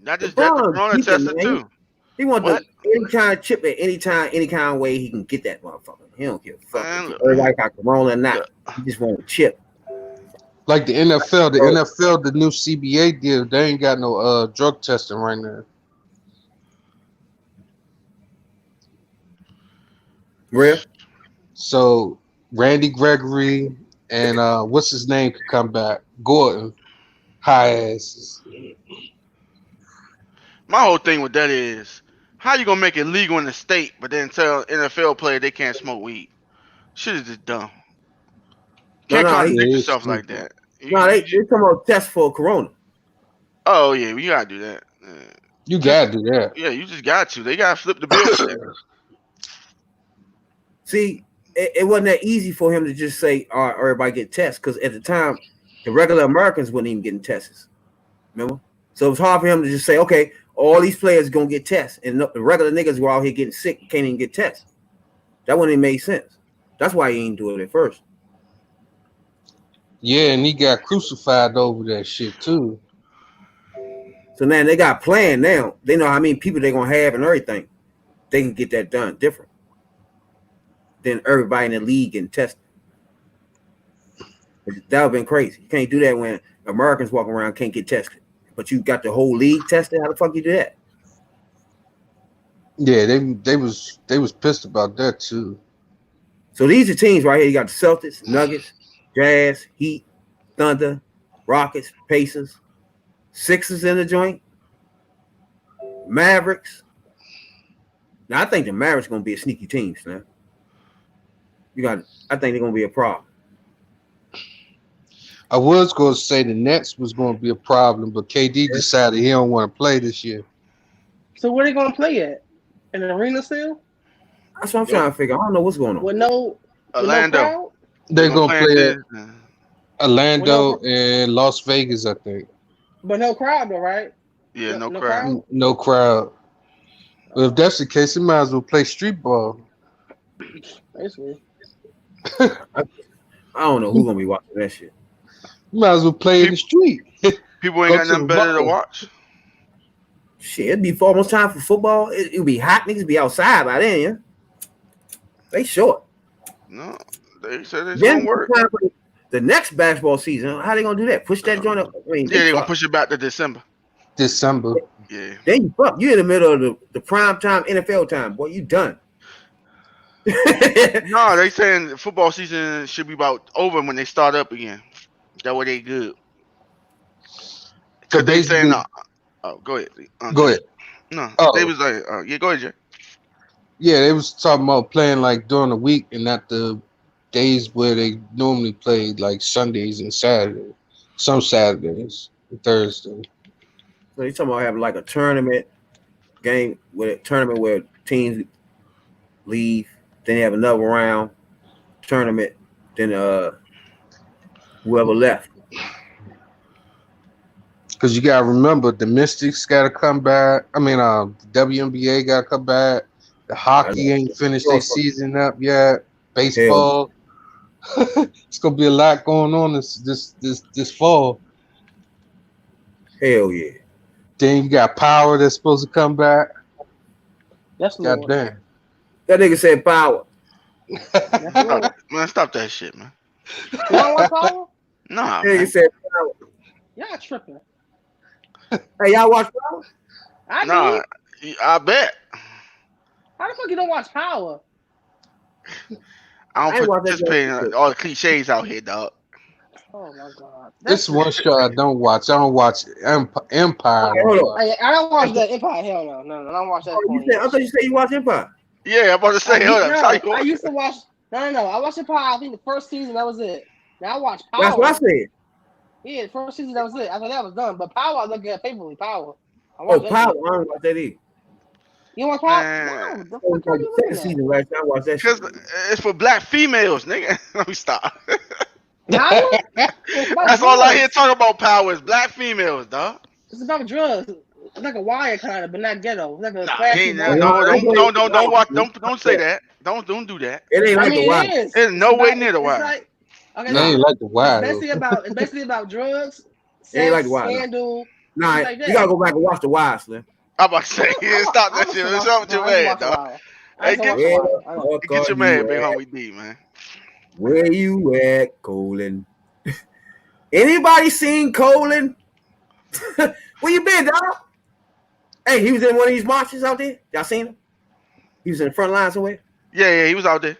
S4: Not just that, the
S2: LeBron
S4: corona
S2: geeking,
S4: tester
S2: man.
S4: too.
S2: He want
S4: What?
S2: the any kind of chip at any time, any kind of way he can get that motherfucker. He don't give a fuck
S4: Man,
S2: if
S4: look,
S2: everybody got corona or not.
S4: look,
S2: He just want a chip.
S7: Like the NFL,
S2: So,
S7: the new CBA deal, they ain't got no drug testing right now.
S2: real?
S7: So Randy Gregory and what's his name could come back. Gordon, high asses.
S4: my whole thing with that is, how you gonna make it legal in the state, but then tell NFL player they can't smoke weed? Shit is just dumb.
S2: No,
S4: Can't
S2: no,
S7: Yeah,
S4: contradict
S7: it's
S4: yourself like
S7: stupid.
S4: that.
S2: no. They come about test for corona.
S4: Oh yeah, we gotta do that.
S7: You
S4: Just
S7: gotta do that.
S4: yeah, you just got to. They gotta flip the bill for that.
S2: See, it wasn't that easy for him to just say, "All right, everybody get tests," because at the time, the regular Americans wasn't even getting tests. Remember? So it was hard for him to just say, "Okay, all these players gonna get tests," and the regular niggas were out here getting sick, can't even get tests. That wouldn't even make sense. That's why he ain't do it at first.
S7: Yeah, and he got crucified over that shit too.
S2: So now they got a plan now. They know how many people they're gonna have and everything. They can get that done different than everybody in the league getting tested. That would have been crazy. You can't do that when Americans walk around can't get tested. But you got the whole league tested. How the fuck you do that?
S7: Yeah, they was pissed about that too.
S2: So these are teams right here. You got the Celtics, Nuggets, Jazz, Heat, Thunder, Rockets, Pacers, Sixers in the joint, Mavericks. Now I think the Mavericks gonna be a sneaky team, man. I think they're gonna be a problem.
S7: I was going to say the Nets was going to be a problem, but KD decided he don't want to play this year.
S1: So where they gonna play at? In the arena still?
S2: That's what I'm trying to figure. I don't know what's going on.
S1: With no
S4: Orlando.
S1: crowd?
S7: They're
S4: gonna
S7: going to play at
S4: this.
S7: Orlando and Las Vegas, I think.
S1: But no crowd though, right?
S4: Yeah, no crowd.
S7: No crowd. Well, if that's the case, he might as well play street ball.
S1: Basically.
S2: I don't know who's gonna be watching that shit.
S7: You might as well play in the street.
S4: People ain't
S7: Go
S4: got
S7: to
S4: nothing
S7: the
S4: better to
S7: bar.
S4: watch.
S2: Shit, it'd be almost time for football. It'll be hot. Niggas be outside by then, yeah. They short.
S4: No, they said it's
S2: Then
S4: gonna work.
S2: the next basketball season, how they gonna do that? Push that joint up? I mean,
S4: Yeah, they're gonna
S2: fuck.
S4: push it back to December.
S7: December.
S4: Yeah.
S2: Then you fuck. You in the middle of the prime time NFL time, boy. You done.
S4: No, they saying football season should be about over when they start up again. That way they good.
S7: So
S4: Cause they saying,
S7: basically,
S4: oh, go ahead.
S7: go ahead.
S4: No,
S7: Oh.
S4: they was like, yeah, go ahead, Jay.
S7: Yeah, they was talking about playing like during the week and not the days where they normally played, like Sundays and Saturdays. Some Saturdays and Thursdays.
S2: So you talking about having like a tournament game with a tournament where teams leave, then they have another round tournament, then whoever left.
S7: Because you gotta remember the Mystics gotta come back. I mean, the WNBA gotta come back. The hockey ain't finished their season up yet. Baseball. It's gonna be a lot going on this fall.
S2: Hell yeah.
S7: Then you got Power that's supposed to come back.
S1: That's
S7: God
S1: Lord.
S7: damn.
S2: That nigga said power.
S1: That's Lord.
S4: Man, stop that shit, man.
S1: You don't want power?
S4: Nah,
S2: That nigga
S4: man.
S2: said power.
S1: Y'all tripping.
S2: Hey, y'all watch power?
S1: I
S4: Nah,
S1: do.
S4: I bet.
S1: How the fuck you don't watch Power?
S4: I
S2: I
S4: don't
S2: ain't watch that
S4: participate in
S2: shit.
S4: all the cliches out here, dog.
S1: Oh my god.
S7: This one show I don't watch. I don't watch Empire.
S2: Okay, hold on.
S1: I don't watch that Empire. Hell no. No, I don't watch that.
S2: Oh, I thought you said you watch Empire.
S4: Yeah, I'm about to say, hold up. Sorry,
S1: I used to watch. No. I watched Empire. I think the first season that was it. Now I watch Power.
S2: That's what I said.
S1: Yeah, the first season that was it. After that was done. But Power, I look at faithfully. Power. I
S2: Oh,
S1: watch that
S2: power.
S1: shit.
S2: I don't watch that either.
S1: You want Power?
S4: Man.
S1: No, the
S2: It was
S1: fuck are
S2: like
S1: you
S2: the
S1: looking
S2: second
S1: at?
S2: season last time I watched that shit.
S4: Because it's for black females, nigga. Let me stop.
S1: Power? It's about
S4: That's all I
S1: drugs.
S4: hear talking about power is black females, dog.
S1: It's about drugs. It's like a wire kind of, but not ghetto. It's like a
S4: Nah,
S1: classy
S4: ain't
S1: wire.
S4: no, don't watch,
S2: It
S4: don't say that. Don't do that.
S2: ain't
S1: I
S2: like the
S1: mean,
S2: wild.
S1: it is.
S4: It's no way near the
S1: It's
S4: wire.
S1: like okay,
S7: They
S2: Nah.
S7: ain't like the
S1: it's
S7: wild.
S1: basically about drugs,
S2: It ain't like
S1: sex,
S2: the wild.
S1: scandal.
S2: Nah,
S1: shit like that.
S2: you gotta go back and watch the wild, Slim.
S4: I'm about to say, stop that shit. What's up with your man, dog? Hey, get your man, big homie D, man.
S2: Where you at, Colin? Anybody seen Colin? Where you been, dog? Hey, he was in one of these marches out there. Y'all seen him? He was in the front line somewhere.
S4: Yeah, he was out there.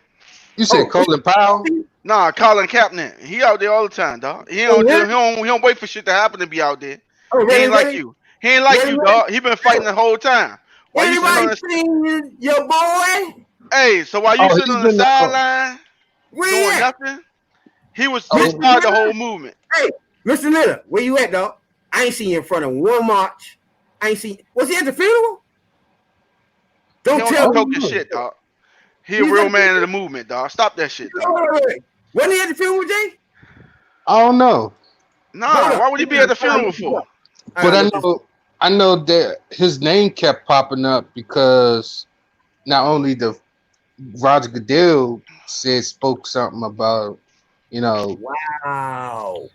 S7: You said Colin Powell?
S4: Nah, Colin Kaepernick. He out there all the time, dog. He don't wait for shit to happen to be out there.
S2: Oh,
S4: He
S2: really,
S4: ain't like
S2: really?
S4: you. He ain't like you, dog. He been fighting the whole time. Why you sitting on
S2: Anybody seen your boy?
S4: Hey, so while you
S7: Oh,
S4: sitting
S7: he's
S4: on the
S7: been out.
S4: sideline
S2: Where
S4: doing
S2: you at?
S4: nothing, he
S2: Oh,
S4: started the whole movement.
S2: Hey, Mr. Litter, where you at, dog? I ain't seen you in front of one march. I ain't seen. Was he at the funeral?
S4: He
S2: Don't
S4: don't
S2: tell
S4: do
S2: me.
S4: token shit, dog. He a real man of the movement, dog. Stop that shit, dog.
S2: Wait. Wasn't he at the funeral, Jay?
S7: I don't know.
S4: Nah, why would he be at the funeral for?
S7: But I know that his name kept popping up because not only the Roger Goodell spoke something about,
S2: Wow.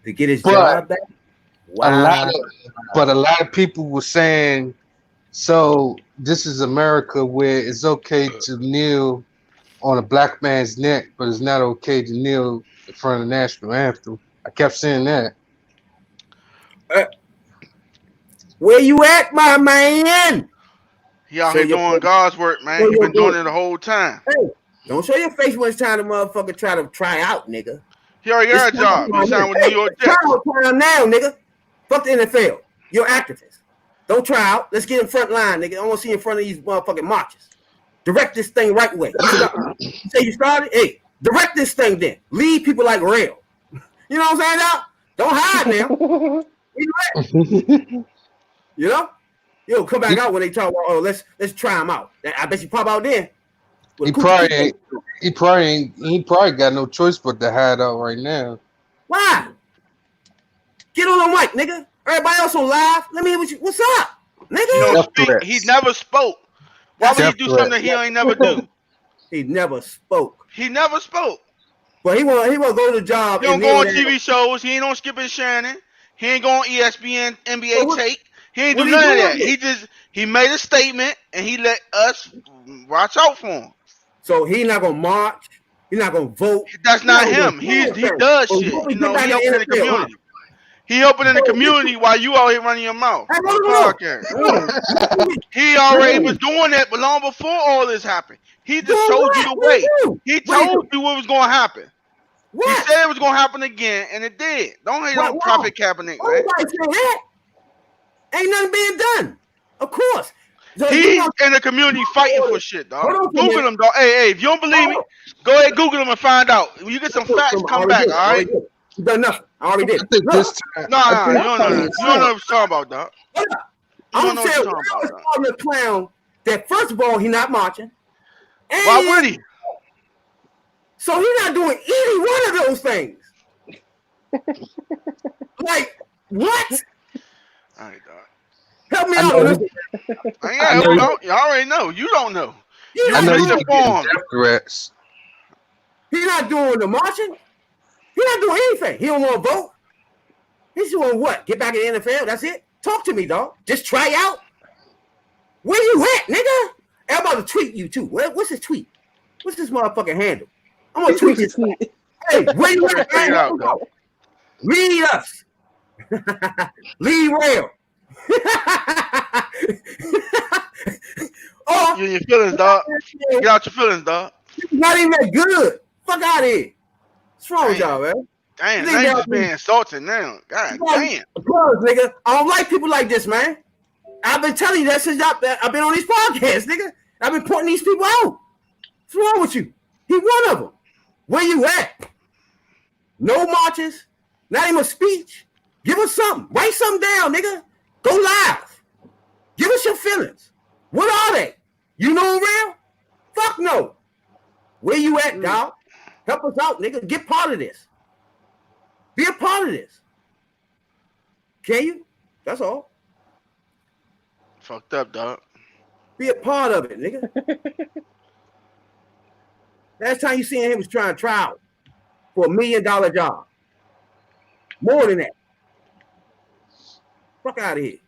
S2: To get his
S7: But
S2: job back? Wow.
S7: a lot of people were saying, so this is America where it's okay to kneel on a black man's neck, but it's not okay to kneel in front of the national anthem. I kept saying that.
S2: Where you at, my man?
S4: He out here doing God's work, man. He been doing it the whole time.
S2: Hey, don't show your face when it's time to motherfucker try out, nigga.
S4: He already got a job. He signed with New York Jets.
S2: Try now, nigga. Fuck the NFL. You're activists. Don't try out. Let's get in front line, nigga. I want to see you in front of these motherfucking marches. Direct this thing right way. You say you started? Hey, direct this thing then. Lead people like rail. You know what I'm saying, dog? Don't hide now. You know? You'll come back out when they talk about, oh, let's try him out. I bet you pop out then.
S7: He probably got no choice but to hide out right now.
S2: Why? Get on the mic, nigga. Everybody else on live. Let me hear what's up, nigga.
S4: He don't speak. He never spoke. Why would he do something he ain't never do?
S2: He never spoke.
S4: He never spoke.
S2: But he want to go to the job.
S4: He don't go on TV shows. He ain't on Skip and Shannon. He ain't go on ESPN, NBA Take. He ain't do none of that. He made a statement and he let us watch out for him.
S2: So he not gonna march. He's not gonna vote.
S4: That's not him. He does shit. You know, he helping in the community. He helping in the community while you out here running your mouth. He already was doing that, but long before all this happened. He just showed you the way. He told you what was going to happen. He said it was going to happen again, and it did. Don't hate on Prophet Kaepernick, man.
S2: Ain't nothing being done. Of course.
S4: So he's in the community fighting for shit, dog. Google him, dog. Hey, if you don't believe me, go ahead, Google him and find out. When you get some facts, come back, all right?
S2: You done nothing. I already did.
S7: I think this time.
S4: Nah, you don't know what I'm talking about, dog.
S2: I'm saying, the clown that first of all, he not marching.
S4: Why would he?
S2: So he's not doing any one of those things. Like, what?
S4: All right, dog.
S2: Help me out on this.
S4: You already know. You don't know. You're misinformed.
S2: He's not doing the marching. He's not doing anything. He don't want to vote. He's doing what? Get back in the NFL. That's it. Talk to me, dog. Just try out. Where you at, nigga? I'm about to tweet you too. What's his tweet? What's this motherfucking handle? I'm gonna tweet this. Hey, where you at, man? Lead us. Lead rail.
S4: You in your feelings, dog. Get out your feelings, dog.
S2: Not even that good. Fuck out of here. What's wrong with y'all, man?
S4: Damn, now you just being insulted now. God damn.
S2: Because, nigga, I don't like people like this, man. I've been telling you that since I've been on these podcasts, nigga. I've been pointing these people out. What's wrong with you? He one of them. Where you at? No marches. Not even a speech. Give us something. Write something down, nigga. Go live. Give us your feelings. What are they? You know real? Fuck no. Where you at, dog? Help us out, nigga. Get part of this. Be a part of this. Can you? That's all.
S4: Fucked up, dog.
S2: Be a part of it, nigga. Last time you seen him was trying to try out for $1 million job. More than that. Fuck out of here.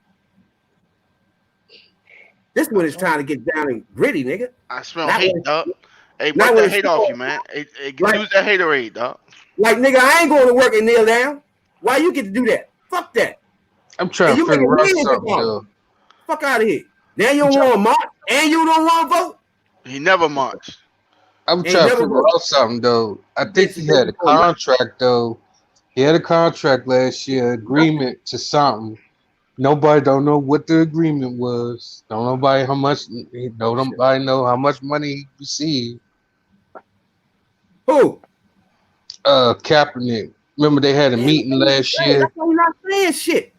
S2: This one is trying to get down and gritty, nigga.
S4: I smell hate, dog. Hey, break that hate off you, man. Hey, use that haterade, dog.
S2: Like, nigga, I ain't going to work and kneel down. Why you get to do that? Fuck that.
S7: I'm trying to figure out something, though.
S2: Fuck out of here. Now you don't want to march and you don't want to vote?
S4: He never marched.
S7: I'm trying to figure out something, though. I think he had a contract, though. He had a contract last year, agreement to something. Nobody don't know what the agreement was. Don't nobody how much. Don't nobody know how much money he received.
S2: Who?
S7: Kaepernick. Remember they had a meeting last year.
S2: That's why you're not saying shit.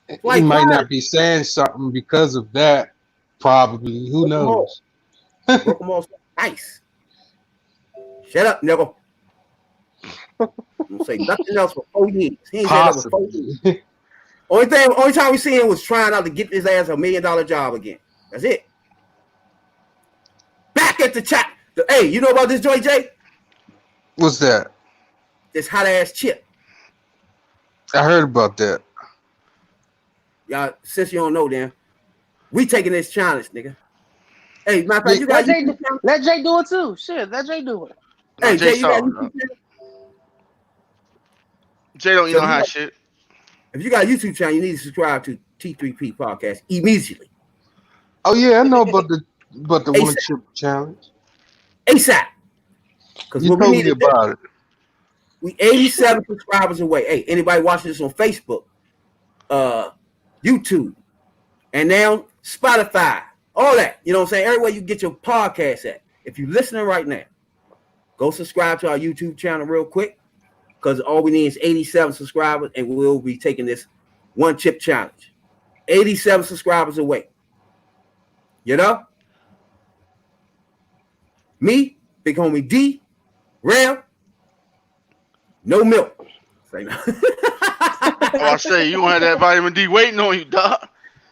S7: He might not be saying something because of that. Probably. Who knows?
S2: Broke them all nice. Shut up, nigga. I'm gonna say nothing else for 4 years. He ain't said that for 4 years. Only time we see him was trying out to get his ass $1 million job again. That's it. Back at the chat. Hey, you know about this joint, Jay?
S7: What's that?
S2: This hot ass chip.
S7: I heard about that.
S2: Y'all, since you don't know, then we taking this challenge, nigga. Hey, matter of fact, you got
S1: let Jay do it too. Shit, let Jay do it.
S2: Hey, Jay, you got YouTube channel?
S4: Jay don't eat no hot shit.
S2: If you got a YouTube channel, you need to subscribe to T3P Podcast immediately.
S7: Oh yeah, I know about the one chip challenge.
S2: ASAP. Because
S7: you told me about it.
S2: We 87 subscribers away. Hey, anybody watching this on Facebook, YouTube, and now Spotify, all that. You know what I'm saying? Everywhere you get your podcast at. If you're listening right now, go subscribe to our YouTube channel real quick. Because all we need is 87 subscribers, and we'll be taking this one chip challenge. 87 subscribers away. You know? Me, big homie D, Ram, no milk. Say no.
S4: I say you want that vitamin D waiting on you, dog.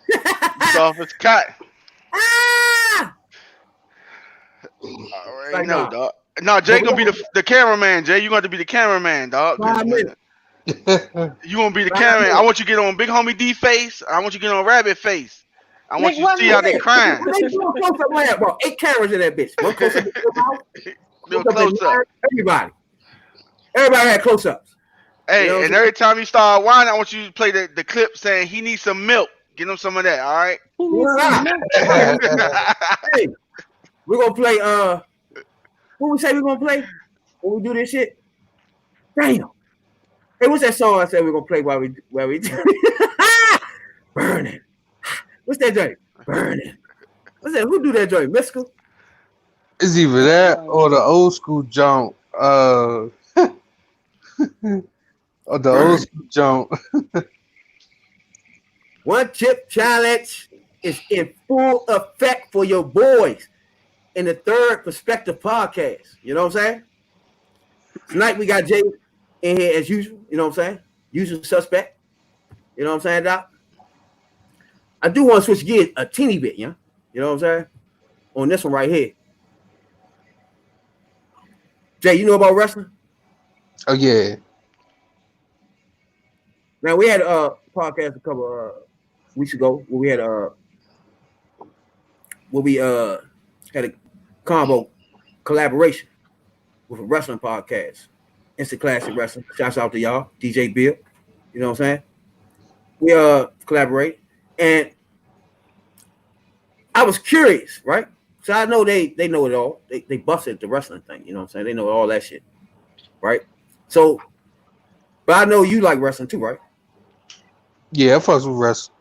S4: It's off its cut.
S2: Ah!
S4: Already know, dog. No, Jay gonna be the cameraman. Jay, you going to be the cameraman, dog. You gonna be the cameraman. I want you to get on Big Homie D face. I want you to get on Rabbit face. I want you to see how they crying.
S2: They do a close-up lamp, bro. 8 cameras in that bitch. One close-up. Everybody had close-ups.
S4: Hey, you know, and every time you start whining, I want you to play the clip saying he needs some milk. Get him some of that. All right.
S2: Hey, we're gonna play. What we say we're gonna play when we do this shit? Damn. Hey, what's that song I said we're gonna play while we do Burning. What's that joint? Burning. What's that? Who do that joint? Mystical?
S7: It's either that or the old school joint. Or the old school joint.
S2: One chip challenge is in full effect for your boys in the Third Perspective Podcast. You know what I'm saying? Tonight we got Jay in here as usual. You know what I'm saying? Usual suspect. You know what I'm saying, Doc? I do want to switch gears a teeny bit, you know? You know what I'm saying? On this one right here. Jay, you know about wrestling?
S7: Oh yeah.
S2: Now we had a podcast a couple weeks ago where we had had a combo collaboration with a wrestling podcast. Instant Classic Wrestling. Shouts out to y'all, DJ Bill. You know what I'm saying? We collaborate, and I was curious, right? So I know they know it all. They busted the wrestling thing. You know what I'm saying? They know all that shit, right? So, but I know you like wrestling too, right?
S7: Yeah, I fucks with wrestling.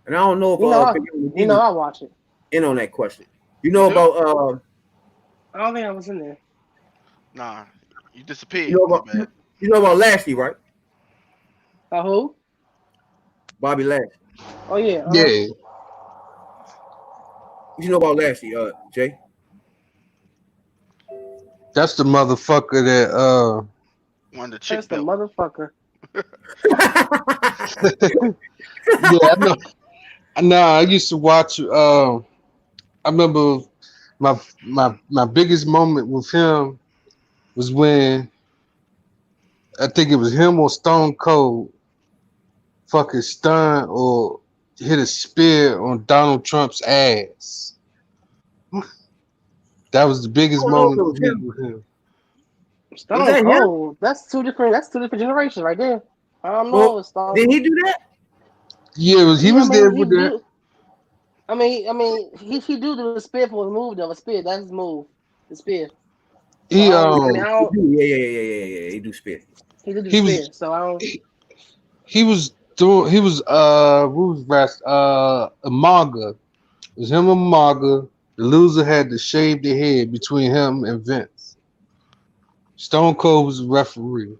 S2: And I don't know if
S1: I watch it.
S2: In on that question. You
S4: You
S2: know
S4: do?
S2: about
S1: I don't think I was in there.
S4: Nah, you disappeared.
S2: you know
S4: My
S2: about
S4: bad.
S2: you know about Lashley, right?
S1: Who?
S2: Bobby Lashley.
S1: Oh yeah.
S7: Yeah.
S2: You know about Lashley, Jay?
S7: That's the motherfucker that
S4: Won the chick
S1: That's the
S4: belt.
S1: motherfucker.
S7: yeah, I know. I used to watch I remember my biggest moment with him was when I think it was him or Stone Cold fucking stunned or hit a spear on Donald Trump's ass. That was the
S2: I
S7: biggest
S2: don't know if
S7: moment
S2: it
S7: for
S2: was
S7: me
S2: him.
S7: with him.
S2: Was
S1: Stone
S2: that him?
S1: Cold. That's two different generations right there. I don't know.
S2: Well,
S1: It's Stone.
S2: did he do that?
S7: Yeah, he was there with that.
S1: Do. I mean, he do the spear for his move though. A spear, that's his move. The spear. So
S7: He
S1: I don't.
S2: Yeah. He do spit.
S1: He did the
S7: he
S1: spear.
S7: was
S1: So I don't.
S7: he was who was rest Amaga. It was him and Amaga. The loser had to shave their head between him and Vince. Stone Cold was the referee.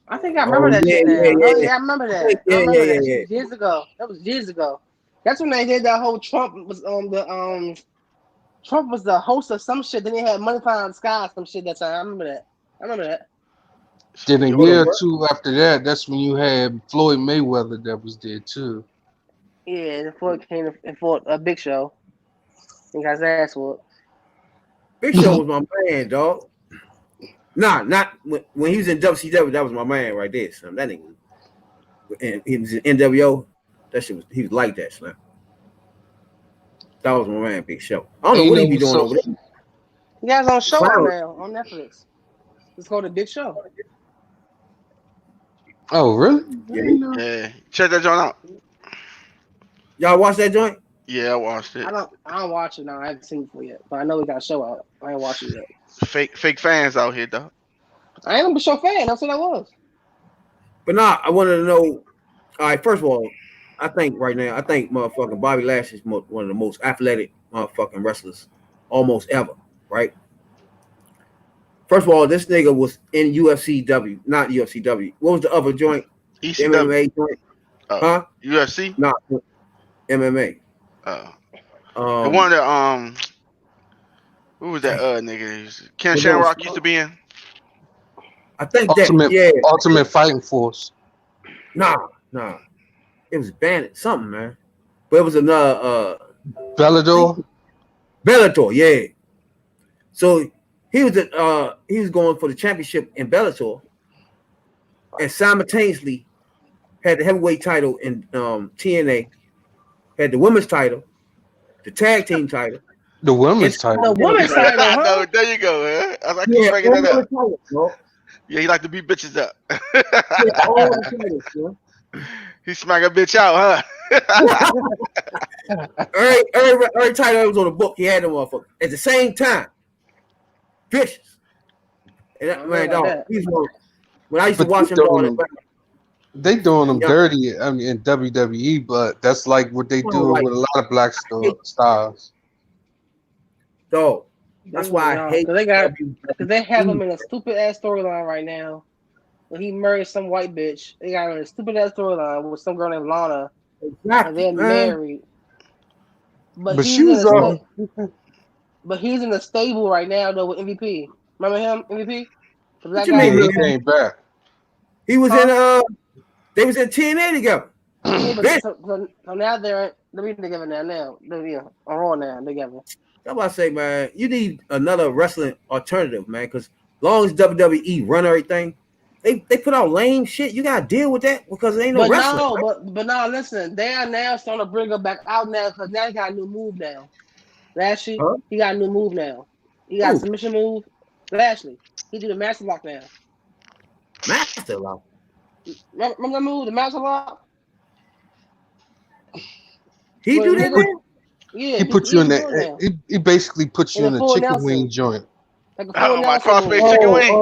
S1: I think I
S2: Oh
S1: remember that shit now. Oh
S2: yeah.
S1: yeah, I remember that. I
S2: Yeah.
S1: remember that shit years ago. That was years ago. That's when they did that whole Trump was Trump was the host of some shit. Then they had Money Pie in the Sky, some shit that time. I remember that.
S7: Then a
S4: Yo,
S2: Hold on,
S7: year or
S2: bro.
S7: two after that, that's when you had Floyd Mayweather that was there too.
S1: Yeah, the Floyd came and fought a Big Show. He got his ass whooped.
S2: Big Show was my man, dog. Nah, not when he was in WCW. That was my man right there, son. That nigga. And he was in NWO. That shit was he was like that, son. That was my man, Big Show. I don't
S7: And
S2: know
S7: you
S2: what he
S7: know
S2: be
S7: what's
S2: doing
S7: so
S2: over there.
S1: He got his own show
S2: Clown.
S1: now on Netflix. It's called The Big Show.
S7: Oh really?
S2: Yeah.
S4: yeah, check that joint out.
S2: Y'all watch that joint?
S4: Yeah, I watched
S1: I
S4: it.
S1: don't watch it now. I haven't seen it for yet, but I know we got a show out. I ain't watching it yet.
S4: Fake fans out here, though.
S1: I ain't a Big Show fan. That's what I was.
S2: But nah, I wanted to know. All right, first of all, I think motherfucking Bobby Lashley is one of the most athletic motherfucking wrestlers almost ever, right? First of all, this nigga was in UFCW, not UFCW. What was the other joint? The
S4: ECW.
S2: MMA joint?
S4: Oh,
S2: Huh?
S4: UFC.
S2: Nah, MMA.
S4: Oh, the
S2: Um,
S4: one that who was that nigga? Ken
S2: The little
S4: Shamrock used to be in.
S2: I think that
S7: Ultimate Fighting Force.
S2: Nah. It was Bandit, something, man. But it was another
S7: Bellator.
S2: Bellator, yeah. So he was going for the championship in Bellator, and simultaneously had the heavyweight title in TNA, had the women's title, the tag team title.
S7: The women's
S1: The
S7: title.
S1: women's title,
S4: I know.
S1: huh?
S4: There you go, man. I like
S2: Yeah,
S4: keep bringing
S2: all
S4: that
S2: the
S4: up.
S2: titles, bro.
S4: Yeah, he like to beat bitches up.
S2: Yeah, all the titles, bro.
S4: He smack a bitch out, huh?
S2: Every title that was on the book, he had them motherfuckers. At the same time, vicious. And that, man, dog, when I used to
S7: But
S2: watch him, dog,
S7: they doing them
S2: Yeah.
S7: dirty. I mean, in WWE, but that's like what they do
S2: like-
S7: with a lot of black stars.
S2: dog. That's why I hate
S1: because they have him in a stupid ass storyline right now. When he married some white bitch, they got him in a stupid ass storyline with some girl named Lana, and they're married. But
S7: she was
S1: but he's in the stable right now though with MVP. Remember him, MVP? The black
S2: What you
S1: guy?
S2: mean,
S7: he came back.
S2: He was in they was in TNA together.
S1: Yeah, but so now they're together now. They're on Raw now together.
S2: That's why I say, man, you need another wrestling alternative, man, because long as WWE run everything, they put out lame shit. You gotta deal with that because there ain't no
S1: But
S2: wrestling.
S1: no,
S2: Right?
S1: but no, listen, they are now starting to bring her back out now because now he got a new move now. Lashley,
S2: Huh?
S1: he got a new move now. He got a
S2: Who?
S1: submission move. Lashley, he do the master lock now.
S2: Master Lock.
S1: Remember that move, the master lock?
S2: He
S1: Where
S2: do
S1: the
S2: that
S1: nigga,
S2: now?
S1: yeah,
S7: He put you
S1: he
S7: in
S1: be doing
S7: that.
S1: now.
S7: He basically puts
S1: In
S7: you
S1: a
S7: in a
S1: full
S7: chicken wing
S1: Nelson,
S7: joint.
S1: like a full
S4: Oh, my
S1: Nelson
S4: crossface
S1: move.
S4: chicken
S2: Oh,
S4: wing.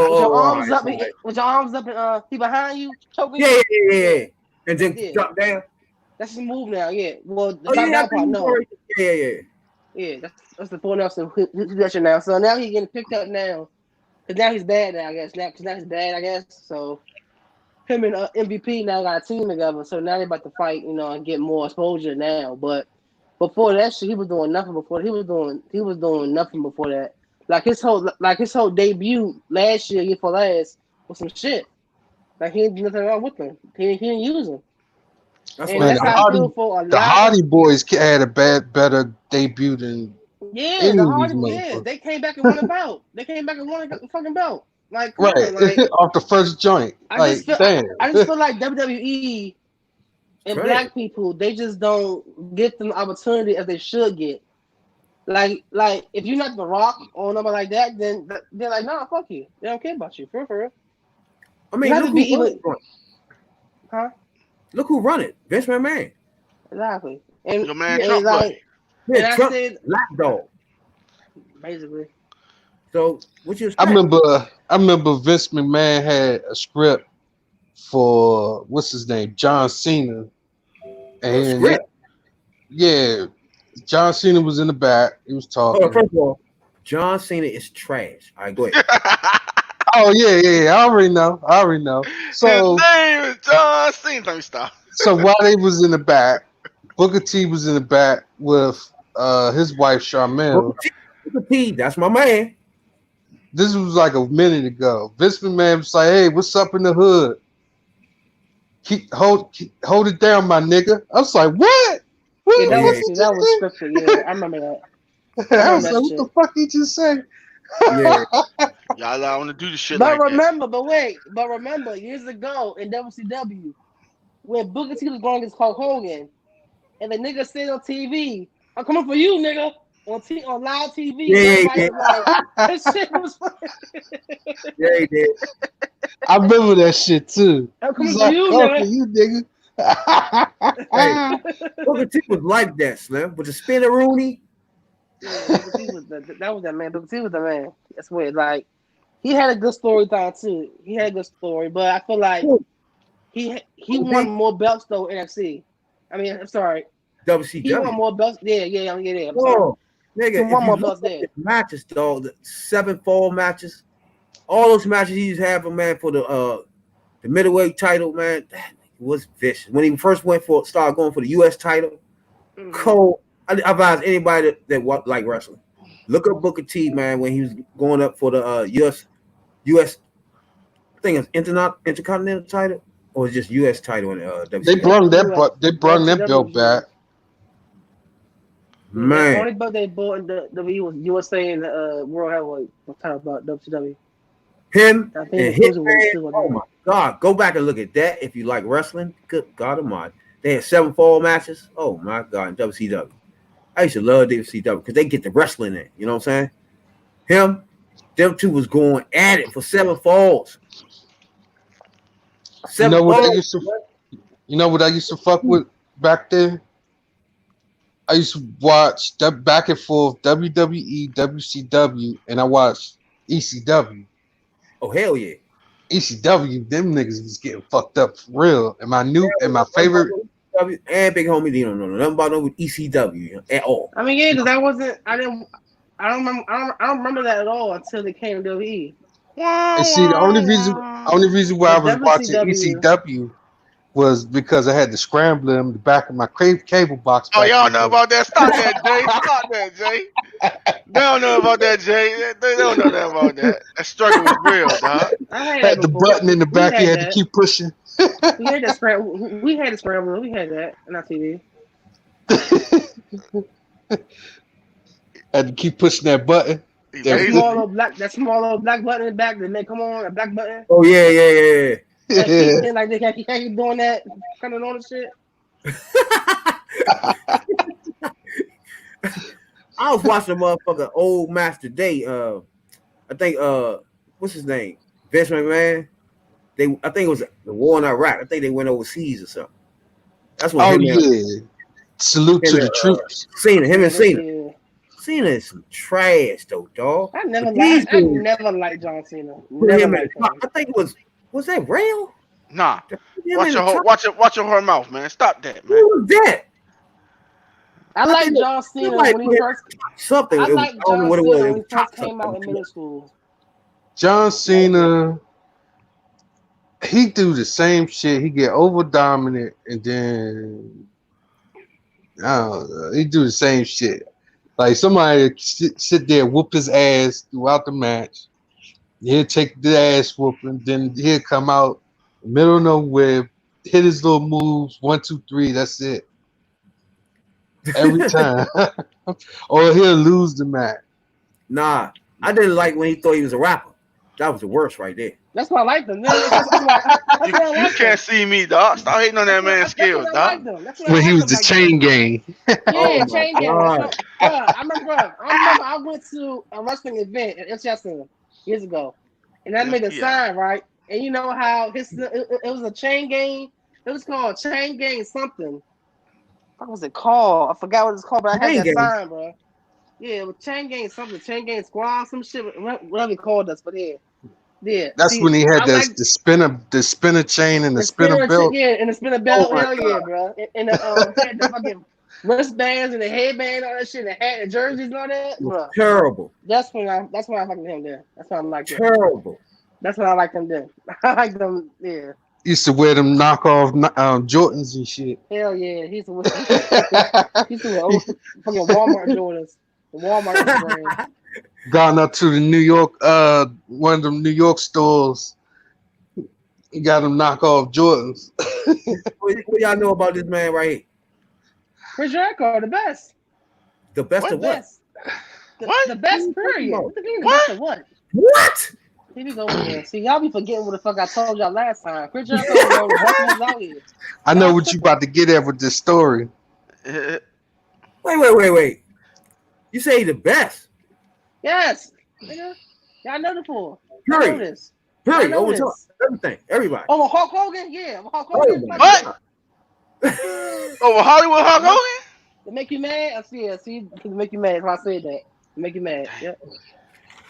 S1: With your
S2: all
S1: arms
S2: right,
S1: up,
S2: all right.
S1: with your arms up, and he behind you, choking
S2: Yeah,
S1: you.
S2: yeah. And then
S1: Yeah,
S2: drop down.
S1: that's his move now. Yeah, well, the
S2: Oh
S1: drop
S2: yeah, I
S1: down
S2: think
S1: part,
S2: he's
S1: no.
S2: already. Yeah.
S1: Yeah, that's the full Nelson. He do that shit now. So now he's getting picked up now. Cause now he's bad now, I guess. Cause now he's bad, I guess. So him and MVP now got a team together. So now they're about to fight, and get more exposure now. But before that shit, he was doing nothing. Before he was doing nothing before that. Like his whole debut last year for last was some shit. Like he didn't do nothing wrong with him. He didn't use him,
S2: That's
S1: and
S2: what I'm
S7: Man,
S1: that's
S7: the
S1: how I
S2: saying.
S1: feel
S7: Hardy,
S1: for a
S7: the
S1: lot of
S7: Hardy Boys had a better debut than
S1: yeah.
S7: any
S1: The
S7: of these
S1: Hardy, yeah,
S7: motherfuckers.
S1: they came back and won a bout. They came back and won a fucking belt. Like, come
S7: Right
S1: on, like
S7: off the first joint.
S1: I
S7: Like,
S1: just feel
S7: damn.
S1: I just feel like WWE and
S2: Trash.
S1: black people, they just don't get them the opportunity as they should get. Like if you're not The Rock or nobody like that, then they're like, nah, fuck you. They don't care about you, for real.
S2: I
S1: You
S2: mean,
S1: have
S2: look
S1: to be
S2: who run
S1: even,
S2: it.
S1: huh?
S2: Look who run it. Vince McMahon.
S1: Exactly. And
S4: Your man
S1: and
S4: Trump Buddy.
S1: like, and
S2: Yeah,
S1: I
S2: Trump
S1: said
S2: lapdog.
S1: basically,
S2: So what you
S7: I
S2: expect?
S7: remember Vince McMahon had a script for what's his name, John Cena,
S2: A
S7: and
S2: script.
S7: John Cena was in the back. He was
S2: Hold on,
S7: talking.
S2: first of all, John Cena is trash. All right, go ahead.
S7: Oh yeah. I already know.
S4: His
S7: So
S4: name is John Cena. Let me stop.
S7: while they was in the back, Booker T was in the back with his wife
S2: Booker
S7: Charmel.
S2: T, Booker T, that's my man.
S7: This was like a minute ago. Vince McMahon was like, "Hey, what's up in the hood? Hold it down, my nigga." I was like, "What?
S1: yeah,
S2: Oh
S7: What?
S1: that
S7: What
S2: yeah,
S1: was
S7: he
S1: that was
S7: just
S1: scripted. Yeah, I remember that.
S7: say?"
S1: I
S7: I
S1: remember
S7: was
S1: that
S7: like, "What the
S1: shit.
S7: fuck he just say?"
S2: yeah.
S4: Y'all allow him to do the shit
S1: But
S4: like that.
S1: remember, years ago in WCW, when Booker T was going against Hulk Hogan, and the nigga said on TV, "I'm coming for you, nigga," on live TV,
S2: Yeah,
S1: and
S2: yeah,
S1: everybody
S2: yeah,
S1: was like, "This shit was funny.
S2: yeah, he did.
S7: I remember that shit too.
S1: I'm
S7: He's
S1: coming for
S7: like,
S1: you,
S7: "Come for
S1: nigga."
S7: you, nigga."
S2: Hey, Booker T was like that, Slim, with the spinner Rooney.
S1: Yeah, Booker T was that was that man. Booker T was the man. That's weird. Like he had a good storyline too. He had a good story, but I feel like he
S2: Booker
S1: won
S2: T,
S1: more belts though. NFC. I mean, I'm sorry. He won
S2: WCW.
S1: more belts. Yeah. I'm sorry.
S2: Oh,
S1: He
S2: nigga, if
S1: won
S2: you
S1: more
S2: look
S1: belts
S2: at
S1: there.
S2: the matches, dog, the 7 fall matches, all those matches he used to have, man, for the middleweight title, man, that was vicious. When he first started going for the U.S. title,
S1: Mm-hmm.
S2: Cole, I advise anybody that like wrestling, look up Booker T, man, when he was going up for the U.S. I think it's intercontinental title or it's just U.S. title in
S7: They
S2: WCW.
S7: brung that,
S1: US,
S7: but they brung that belt
S1: WCW.
S7: back.
S1: Yeah, the
S2: Man,
S1: only belt they bought in the was USA and World Heavyweight title about WCW.
S2: him
S1: I think
S2: and
S1: the cruiserweight
S2: Hitman.
S1: too. I
S2: Oh
S1: think.
S2: my God, go back and look at that if you like wrestling. Good God Almighty, they had 7 fall matches. Oh my God, in WCW. I used to love WCW because they get the wrestling in. You know what I'm saying? Him, them two was going at it for 7 falls.
S7: You
S2: 7
S7: know what I
S2: falls.
S7: used to fuck with back then? I used to watch that back and forth WWE, WCW, and I watched ECW.
S2: Oh hell yeah.
S7: ECW, them niggas was getting fucked up for real. And my favorite,
S2: And Big Homie D don't know nothing about no ECW at all.
S1: I mean, yeah, because I wasn't. I don't remember. I don't remember that at all until they came to WWE.
S7: and see, the only reason why I
S1: But
S7: was watching
S1: WCW.
S7: ECW was because I had the scrambler in the back of my cable box
S4: Oh,
S7: back
S4: y'all
S7: in
S4: know
S7: the
S4: about that? Stop that, Jay. Stop that, Jay. They don't know about that, Jay. They don't know that about that. That struggle was real, dog.
S1: I had
S7: day.
S1: that
S7: Had the
S1: before.
S7: button in the
S1: We
S7: back, you
S1: had
S7: had to
S1: that.
S7: keep pushing.
S1: We had that scramble. We had the scrambler. We had that on our TV.
S7: Had to keep pushing that button.
S4: He
S1: That
S4: lazy.
S1: small little black button in the back that make come on a black button.
S2: Oh yeah.
S1: Like they can't keep doing that kind of on the shit.
S2: I was watching a motherfucker Old Master Day. I think what's his name? Vince McMahon. I think it was the war in Iraq. I think they went overseas or something. That's when
S7: Oh
S2: him and
S7: yeah. Salute to the troops.
S2: Cena, him and Cena.
S1: Yeah.
S2: Cena is some trash though, dog.
S1: I never
S2: But these
S1: liked John Cena.
S2: put
S1: Never
S2: him in
S1: liked
S2: the top.
S1: him.
S2: I think it was that real?
S4: Nah.
S2: Him in the top?
S4: Watch your mouth, man. Stop that,
S2: Who
S4: man.
S2: was that?
S1: I like
S2: think
S1: John Cena
S2: somebody
S1: when he
S2: put
S1: first.
S2: something.
S1: I
S2: It was,
S1: like
S2: I don't know
S1: John
S2: what it
S1: Cena
S2: was. It
S1: when
S2: was
S1: he
S2: top
S1: first came out in
S2: something.
S1: middle school.
S7: John Cena, he do the same shit. He get over dominant, and then I don't know. He do the same shit. Like somebody sit there, whoop his ass throughout the match. He'll take the ass whooping, then he'll come out middle of nowhere, hit his little moves, 1, 2, 3. That's it. Every time, or he'll lose the match.
S2: Nah, I didn't like when he thought he was a rapper. That was the worst right there.
S1: That's why I liked him. That's why I
S4: You
S1: liked him.
S4: can't see me, dog. Stop hating on that man's skills,
S1: That's why I liked
S4: dog.
S1: him. That's why I
S7: When he
S1: liked
S7: was
S1: him
S7: the
S1: like
S7: chain
S1: that.
S7: gang.
S1: Yeah,
S2: Oh my
S1: chain gang.
S2: God.
S1: I remember I went to a wrestling event in Chester years ago, and I made a
S4: Yeah.
S1: sign, right? And you know how it was a chain gang. It was called chain gang something. What was it called? I forgot what it's called, but I had
S2: Chain
S1: that
S2: gang?
S1: sign, bro. Yeah, it was chain gang something, chain gang squad, some shit. Whatever it called us, but yeah.
S7: That's
S1: See,
S7: when he
S1: I
S7: had
S1: like
S7: the spinner chain and the
S1: the
S7: spinner
S1: spinner shit,
S7: belt.
S1: yeah, and the spinner
S7: Oh
S1: belt,
S7: my
S1: hell yeah, bro. And the had the fucking wristbands and the headband, all that shit, and the hat, and jerseys, and all that,
S2: It was
S1: bro.
S2: terrible.
S1: That's when I fucking him there. That's why I like him.
S2: Terrible.
S1: That's what I like him there. I like them, yeah.
S7: Used to wear them knockoff Jordans and shit.
S1: Hell yeah, he's the old fucking Walmart Jordans, the Walmart brand.
S7: Gone up to the New York, one of them New York stores. He got them knockoff Jordans.
S2: What y'all know about this man right here?
S1: Chris Jericho, the best.
S2: The best
S4: What?
S2: of what?
S1: Best.
S4: What?
S1: The best, period. What the mean, the
S4: What?
S1: best of what?
S2: What?
S1: Here we go again. See, y'all be forgetting what the fuck I told y'all last time. Chris Jericho was one of the best ones out here.
S7: I know what you about to get at with this story.
S2: Wait. You say the best?
S1: Yes. Nigga. Y'all know the fool. I know
S2: Period.
S1: this.
S2: Period.
S1: I know
S2: Over
S1: this.
S2: top. Everything. Everybody.
S1: Oh, Hulk Hogan? Yeah. Hulk Hogan.
S2: Oh my
S4: What?
S2: God.
S4: Over Hollywood Hulk Hogan?
S1: To make you mad? I see it. See, to make you mad. That's why I said that. To make you mad. Yep. That's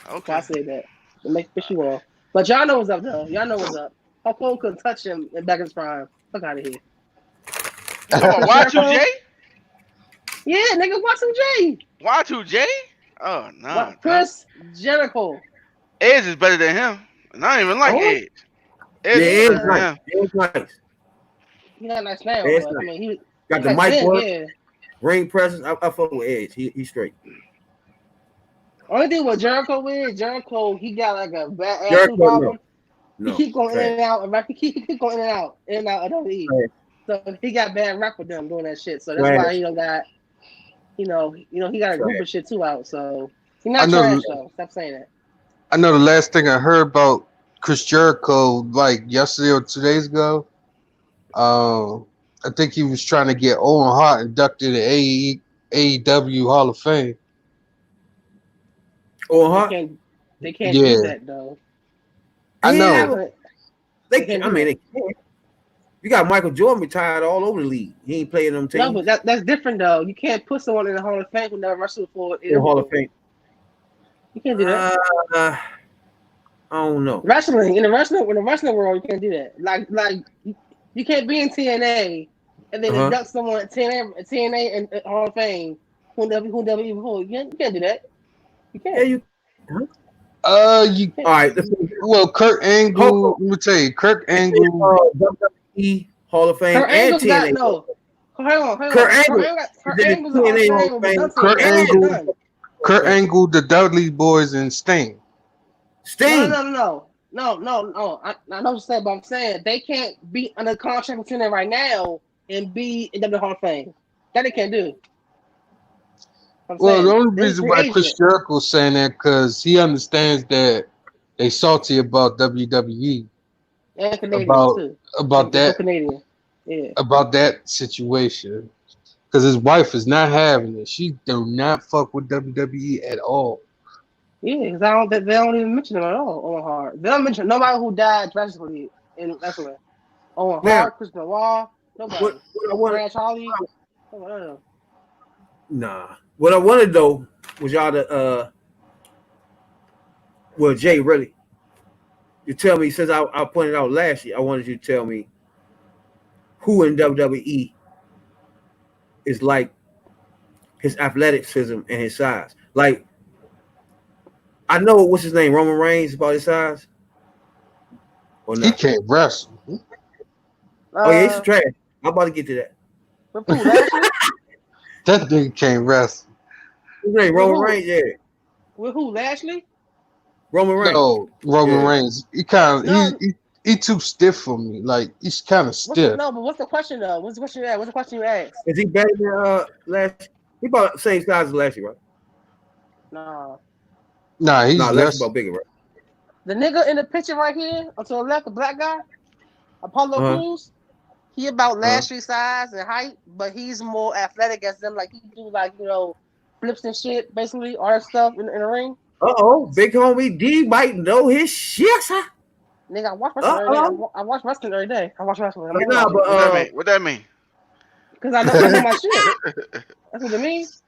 S1: why I
S4: Okay.
S1: said that. To make fish you off. But y'all know what's up, though. Y'all know what's up. Hulk Hogan couldn't touch him in back in his prime. Fuck out of here.
S4: You talking about Y2J?
S1: Yeah, nigga, watch some J.
S4: Y2J? Oh no.
S1: Chris Jericho.
S4: Edge is better than him. And I don't even like
S1: Oh?
S4: Edge.
S2: Yeah,
S4: Edge is
S2: it's
S4: better than
S2: nice.
S4: him.
S2: It's nice.
S1: He got a nice now,
S2: It's
S1: but I
S2: nice.
S1: mean, he
S2: Got the
S1: back
S2: mic
S1: then,
S2: work,
S1: yeah.
S2: ring presence. I fuck with Edge. He's straight.
S1: Only thing with Jericho is he got like a bad attitude
S2: Jericho,
S1: problem.
S2: no.
S1: He keep going in
S2: Trash.
S1: and out, and he keep going in and out of WWE.
S2: Trash.
S1: So he got bad rap with them doing that shit. So that's
S2: Trash.
S1: why he don't got, he got a group of shit too out. So he's
S7: I
S1: not
S7: know-
S1: trash though. Stop saying that.
S7: I know the last thing I heard about Chris Jericho, like yesterday or 2 days ago, I think he was trying to get Owen Hart inducted to AEW Hall of Fame.
S2: Oh, huh?
S1: They can't
S7: Yeah.
S1: do that though.
S7: I know.
S2: Yeah,
S1: They can't do
S2: they can. You got Michael Jordan retired all over the league. He ain't playing them teams.
S1: No, but that's different though. You can't put someone in the Hall of Fame who never wrestled for
S2: in the Hall of Fame.
S1: You can't do that.
S2: I don't know.
S1: Wrestling in the wrestling world, you can't do that. Like you can't be in TNA and then induct someone at TNA and Hall of Fame who never even hold. You can't do that. You can't.
S2: Yeah, you.
S7: All
S2: right.
S7: Well, Kurt Angle. Let me tell you, Kurt Angle.
S2: WWE Hall of Fame
S1: Kurt
S2: and
S1: Angle's got
S2: TNA.
S1: no. Hold on.
S2: Kurt Angle.
S1: Kurt Angle's a
S2: TNA
S1: Hall
S2: Hall
S1: of
S2: of
S1: Fame.
S2: Fame.
S7: Kurt Angle. Kurt Angle, the Dudley Boys, and Sting.
S2: Sting.
S1: No. I know what you're saying, but I'm saying they can't be under contract with TNA right now and be in the Hall of Fame. That they can't do. I'm
S7: Well, the
S1: saying
S7: only
S1: this is
S7: reason
S1: free
S7: why
S1: agent
S7: Chris Jericho's saying that because he understands that they salty about WWE
S1: and Canadian
S7: about
S1: too.
S7: about
S1: They go
S7: that
S1: Canadian. Yeah.
S7: about that situation because his wife is not having it. She do not fuck with WWE at all.
S1: Yeah, because they don't even mention them at all. Owen Hart. They don't mention nobody who died tragically in wrestling. Owen
S2: Now,
S1: Hart, Chris Benoit,
S2: what
S1: nobody.
S2: I wanted,
S1: Brad Charlie, nobody. I don't know.
S2: nah. What I wanted though was y'all to well, Jay, really, you tell me since I pointed out last year, I wanted you to tell me who in WWE is like his athleticism and his size. Like I know what's his name, Roman Reigns, about his size, or
S7: He
S2: not?
S7: can't wrestle.
S2: Oh yeah, he's
S1: Uh,
S2: trash. I'm about to get to that.
S1: with who? Lashley?
S7: That nigga can't wrestle.
S2: His name
S1: With
S2: Roman
S1: who?
S2: Reigns, yeah.
S1: With who? Lashley?
S2: Roman Reigns,
S7: No, Roman
S2: yeah.
S7: Reigns. He kind of
S1: No.
S7: he too stiff for me. Like he's kind of stiff.
S1: No, but what's the question though? What's the question you asked? What's the question you asked?
S2: Is he better than last? He about the same size as Lashley, right?
S1: Nah.
S7: Nah,
S2: Nah,
S7: he's
S2: Lashley
S7: less.
S2: about bigger, right?
S1: The nigga in the picture right here, on to the left, the black guy, Apollo
S2: Uh huh.
S1: Crews. He about
S2: Uh huh.
S1: Lashley size and height, but he's more athletic as them. Like he do like flips and shit, basically all that stuff in the ring.
S2: Big homie D might know his shit. Huh?
S1: Nigga, I watch wrestling every day.
S2: Oh.
S1: I watch wrestling every day. I watch wrestling. I'm
S2: Hey,
S1: not gonna
S2: nah,
S1: lie to you.
S2: but
S4: What that mean? What that mean?
S1: Because I know my shit. That's what it means.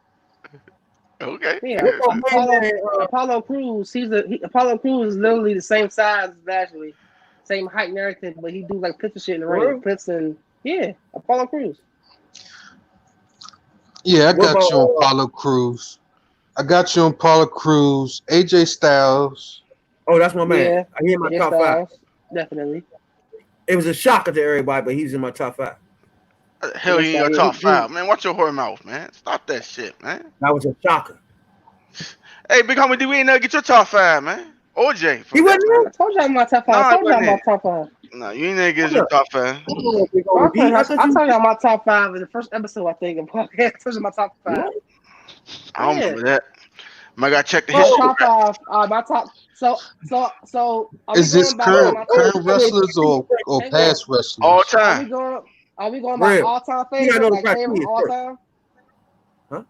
S4: Okay.
S1: Yeah,
S2: what's your
S1: Apollo
S2: man,
S1: Apollo Crews. Apollo Crews is literally the same size as Lashley, same height and everything, but he do like flips and shit in the ring.
S2: Word?
S1: Flips and yeah, Apollo Crews.
S7: Yeah, I
S2: What
S7: got
S2: about
S7: you on Apollo Cruz. I got you on Apollo Cruz. AJ Styles.
S2: oh, that's my man.
S1: Yeah,
S2: He in my
S1: AJ
S2: top five.
S1: Styles, definitely.
S2: It was a shocker to everybody, but he's in my top five.
S4: Hell,
S1: AJ
S4: he in your
S1: Styles,
S4: top five, man. Watch your whore mouth, man. Stop that shit, man.
S2: That was a shocker.
S4: Hey, big homie, D, we ain't never get your top five, man. OJ,
S2: He
S4: for that
S2: wasn't
S4: matter.
S1: I told you I'm my top five.
S4: No,
S1: I
S4: it
S1: told you I'm
S4: wasn't
S1: my
S4: it.
S1: top five.
S4: No, you ain't never get
S2: Hold
S4: your
S2: up.
S4: top five.
S2: Hold on, big
S1: I
S2: homie D. I thought you
S1: told you I'm my top five in the first episode. I think of podcast. I told you my top five.
S2: what?
S4: I don't
S1: Yeah,
S4: remember that. I gotta check the
S1: my
S4: history.
S2: Oh,
S1: top five. My top. So are we
S7: Is this
S1: going by like my top?
S7: current wrestlers or
S1: Hang on.
S7: past
S4: All
S7: wrestlers?
S1: Are we
S4: time.
S1: going? Are we going by
S2: real.
S1: all time
S2: You gotta know
S1: favorite,
S2: the
S1: like favorite
S2: criteria
S1: all
S2: first.
S1: time?
S2: Huh?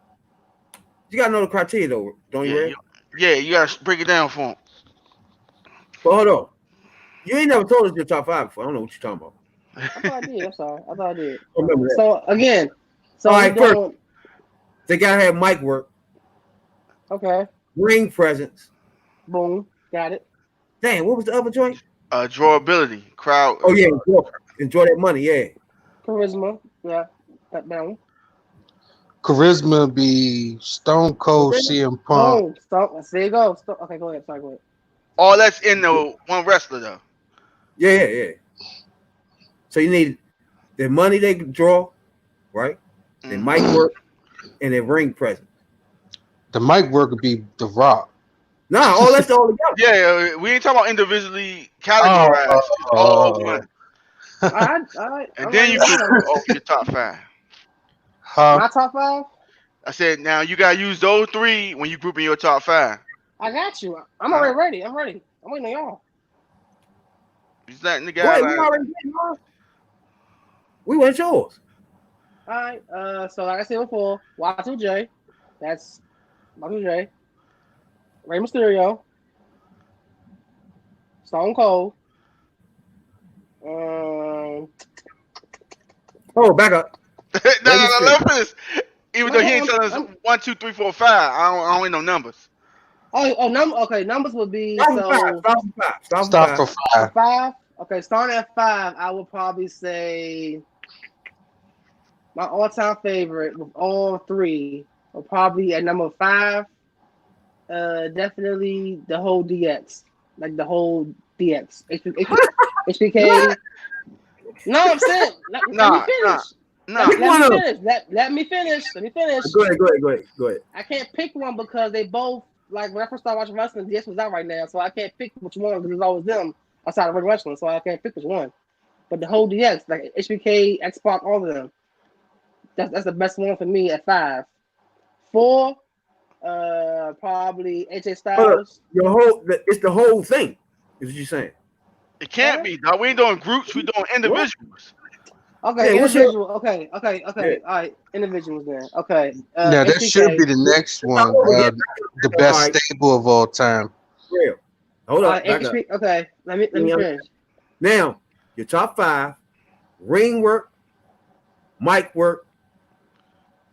S2: You gotta know the criteria though, don't you,
S4: Yeah,
S2: Red?
S4: you gotta break it down for him.
S2: But hold on. You ain't never told us your top five before. I don't know what you're talking about.
S1: I thought I did. I'm sorry. I thought I did.
S2: I remember that.
S1: So again, so
S2: All
S1: we
S2: right, first,
S1: doing
S2: they gotta have mic work,
S1: okay.
S2: ring presence.
S1: Boom, got it.
S2: Damn, what was the other joint?
S4: Drawability, crowd.
S2: Oh yeah, enjoy that money, yeah.
S1: Charisma, yeah, that down.
S7: Charisma be Stone Cold CM Punk.
S1: Boom. Stop. There you go. Stop. Okay, go ahead. Sorry, go ahead.
S4: All that's in the one wrestler though.
S2: Yeah. So you need the money they draw, right? Their mic work and their ring presence.
S7: The mic work would be The Rock.
S2: Nah, all that's all together.
S4: Yeah, we ain't talking about individually categorized. It's all one.
S1: All right.
S4: And then you group over your top five.
S1: My top five.
S4: I said now you gotta use those three when you group in your top five.
S1: I got you. I'm already ready. I'm ready. I'm waiting on y'all.
S4: He's letting the
S2: Go
S4: guy
S2: ahead,
S4: like
S2: we already did yours. We went yours.
S1: All right. So like I said before, Y2J. That's Y2J. Rey Mysterio. Stone Cold.
S2: Oh, back up.
S4: no, let me finish. Even though he ain't telling us
S1: I'm-
S4: 1, 2, 3, 4, 5. I don't need no numbers.
S1: Okay. Numbers would be
S7: Stop for five.
S1: five. Okay, starting at five, I would probably say my all-time favorite with all three will probably at number five. Definitely the whole DX, like the whole DX. HBK. No, I'm saying. Let me finish. Let me finish.
S2: Go ahead.
S1: I can't pick one because they both like when I first started watching wrestling, DX was out right now, so I can't pick which one because it's always them outside of regular wrestling, so I can't pick which one. But the whole DX, like HBK, X Pac, all of them, that's the best one for me at five. 4, Probably AJ
S2: Hold up.
S1: Styles.
S2: It's the whole thing. Is what you saying?
S4: It can't be, dog. We ain't doing groups. We doing individuals.
S1: Okay,
S2: Yeah, what's your-
S1: individual. Okay.
S2: Yeah.
S1: All right, individuals then. Okay.
S7: Now that should be
S1: HBK.
S7: the next
S2: It's not
S7: one.
S2: over yet.
S7: The
S2: All
S7: best
S2: right,
S7: stable of all time.
S2: real. Hold
S1: All
S2: up,
S1: right,
S2: back up.
S1: HB. Okay, let me finish.
S2: Now, your top 5: ring work, mic work,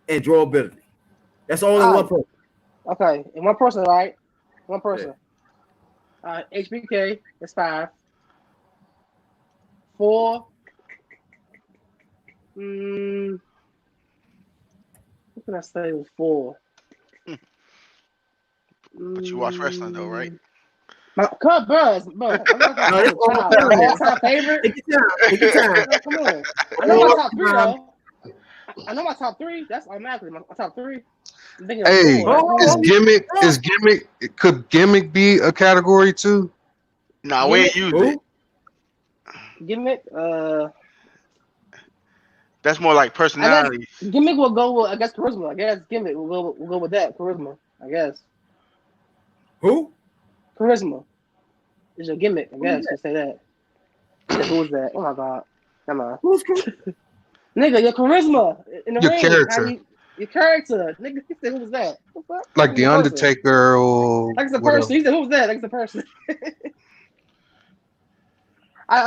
S2: and drawability. That's all in
S1: All
S2: one
S1: right.
S2: person.
S1: Okay, and one person, right? One person. HBK is 5. 4. What can I say was 4?
S4: But you watch wrestling though, right?
S1: My cut, bro. I'm not
S2: No,
S1: talking
S2: that's all
S1: about
S2: time,
S1: my
S2: man.
S1: all-time favorite.
S2: Take your time. Take your time.
S1: No, come on. I know my top 3
S2: All
S1: though. I know my top 3. That's automatically my top 3. I'm thinking of
S7: Hey,
S1: 4.
S2: Oh,
S7: is gimmick? Could gimmick be a category too?
S4: Nah, we ain't used it.
S2: Who?
S1: Gimmick.
S4: That's more like personality.
S1: Gimmick will go with, I guess, charisma. I guess gimmick will go with that charisma. I guess
S2: Who?
S1: charisma is your gimmick. I guess you say that. Who's that? Oh my god, come on,
S2: Who's
S1: nigga, your charisma in the
S7: Your
S1: ring.
S7: character.
S1: Your character, nigga. He said, who's that? What the fuck?
S7: Like
S1: Who's
S7: the
S1: person?
S7: Undertaker or
S1: Like it's a
S7: whatever.
S1: person. He said, who's that? Like it's a person.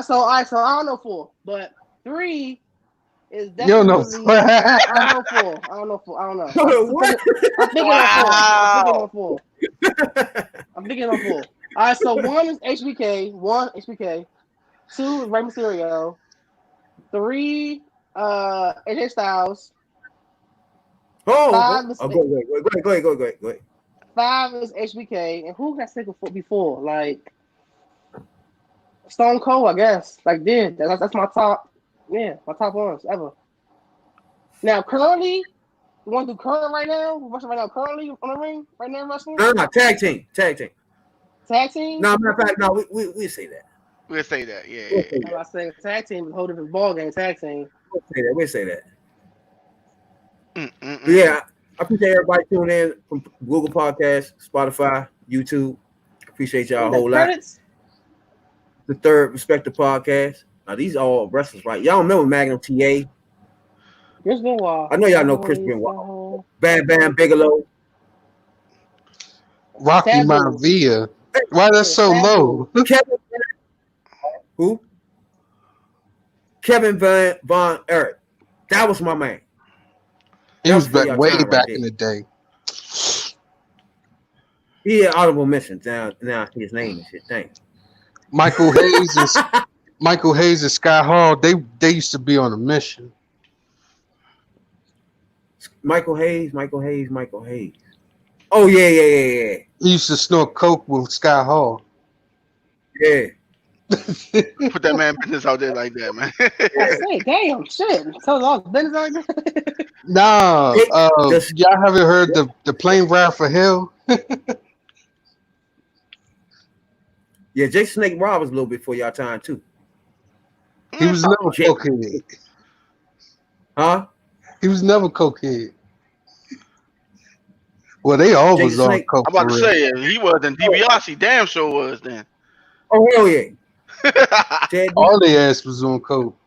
S1: So I don't know 4, but 3 is
S7: You don't know.
S1: definitely. I don't know 4. I don't know 4. I don't know.
S2: What?
S1: I'm thinking on 4. I'm thinking on 4. All right, so 1 is HBK. 1 HBK. 2 is Rey Mysterio. 3 AJ Styles.
S2: Oh,
S1: 5 is
S2: go ahead.
S1: 5 is HBK. And who can I say before? Like Stone Cold, I guess. Like then. That's my top. Yeah, my top ones ever. Now currently, you want to do current right now? We're watching right now currently on the ring right now wrestling.
S2: No, tag team.
S1: Tag team.
S2: No, matter of fact, no, we say that.
S4: We'll say that. Yeah.
S2: We'll say
S1: I say tag team is a whole different ball game. Tag team.
S2: We'll say that.
S4: Mm-mm-mm.
S2: Yeah, I appreciate everybody tuning in from Google Podcasts, Spotify, YouTube. Appreciate y'all a whole
S1: credits?
S2: lot. The third respective podcast. Now these are all wrestlers, right? Y'all remember Magnum TA?
S1: Chris Benoit.
S2: I know y'all know Chris Benoit. Bam Bam Bigelow.
S7: Rocky
S1: Sabu.
S7: Maivia. Why that's so
S1: Sabu.
S7: low?
S2: Who? Kevin Von Erich. That was my man.
S7: He was
S2: That
S7: back
S2: y'all
S7: way
S2: time
S7: back
S2: right
S7: in the day.
S2: He had audible mentions. Now I see his name and shit. Thanks.
S7: Michael Hayes and Sky Hall, they used to be on a mission.
S2: Michael Hayes. Oh yeah.
S7: He used to snort coke with Sky Hall.
S2: Yeah.
S4: Put that man business out there like that, man.
S1: I say, damn, shit. Tell all the business like that.
S7: Nah, y'all haven't heard the plane ride for hell?
S2: Yeah, Jake Snake Rob was a little bit before y'all time too.
S7: He was never cokehead.
S2: Huh?
S7: He was never cokehead. Well, they all
S2: Jake
S7: was on
S2: Snake.
S7: coke.
S4: I'm about to
S7: for real.
S4: say it. He was in DiBiase. Damn sure was then.
S2: Oh hell yeah. Ted,
S7: All their ass was on coke.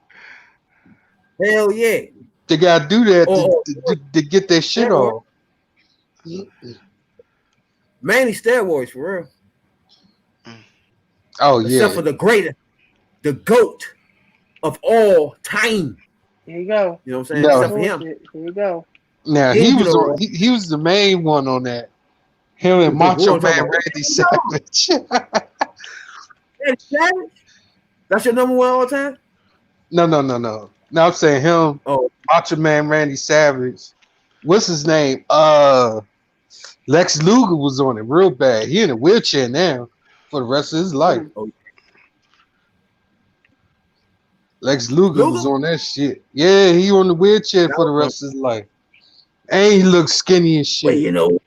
S2: hell yeah.
S7: They gotta do that
S2: Oh,
S7: to get their shit
S2: Yeah,
S7: off.
S2: Manny steroids for real.
S7: Oh yeah.
S2: Except for the GOAT of all time.
S1: Here you go.
S2: You know what I'm saying?
S7: No.
S2: Except for him.
S1: Here you go.
S7: Now
S2: He
S7: he
S2: was
S7: was
S2: on-
S7: on. He was the main one on that. Him and
S2: Who
S7: Macho
S2: I'm talking
S7: Man
S2: about?
S7: Randy Savage.
S2: Randy Savage? That's your number one all time?
S7: No. Now I'm saying him,
S2: Oh,
S7: Macho Man Randy Savage. What's his name? Lex Luger was on it real bad. He in a wheelchair now for the rest of his life. Lex Luger was on that shit. Yeah, he on the wheelchair for the rest of his life. And he looks skinny as
S2: well,
S7: shit.
S2: you know,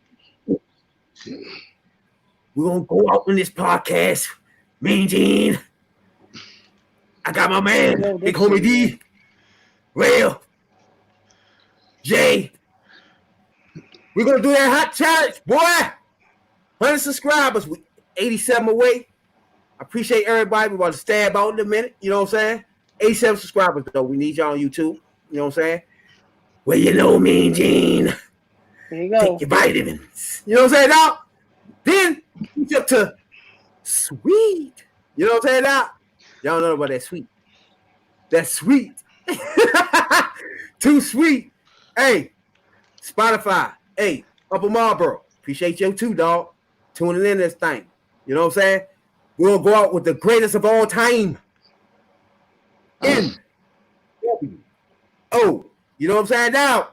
S2: we're gonna go out in this podcast. Mean Gene. I got my man, Big Homie D. Rail. Jay. We're gonna do that hot challenge, boy. 100 subscribers. We 87 away. I appreciate everybody. We're about to stab out in a minute. You know what I'm saying? 87 subscribers though. We need y'all on YouTube. You know what I'm saying? Well, you know me, Gene.
S1: There you go.
S2: Take your vitamins. You know what I'm saying now? Then we jump to sweet. You know what I'm saying now? Y'all know about that sweet. That's sweet. Too sweet. Hey, Spotify. Hey, Upper Marlboro. Appreciate you too, dog. Tuning in this thing. You know what I'm saying? We're going to go out with the greatest of all time. N-W-O. You know what I'm saying now?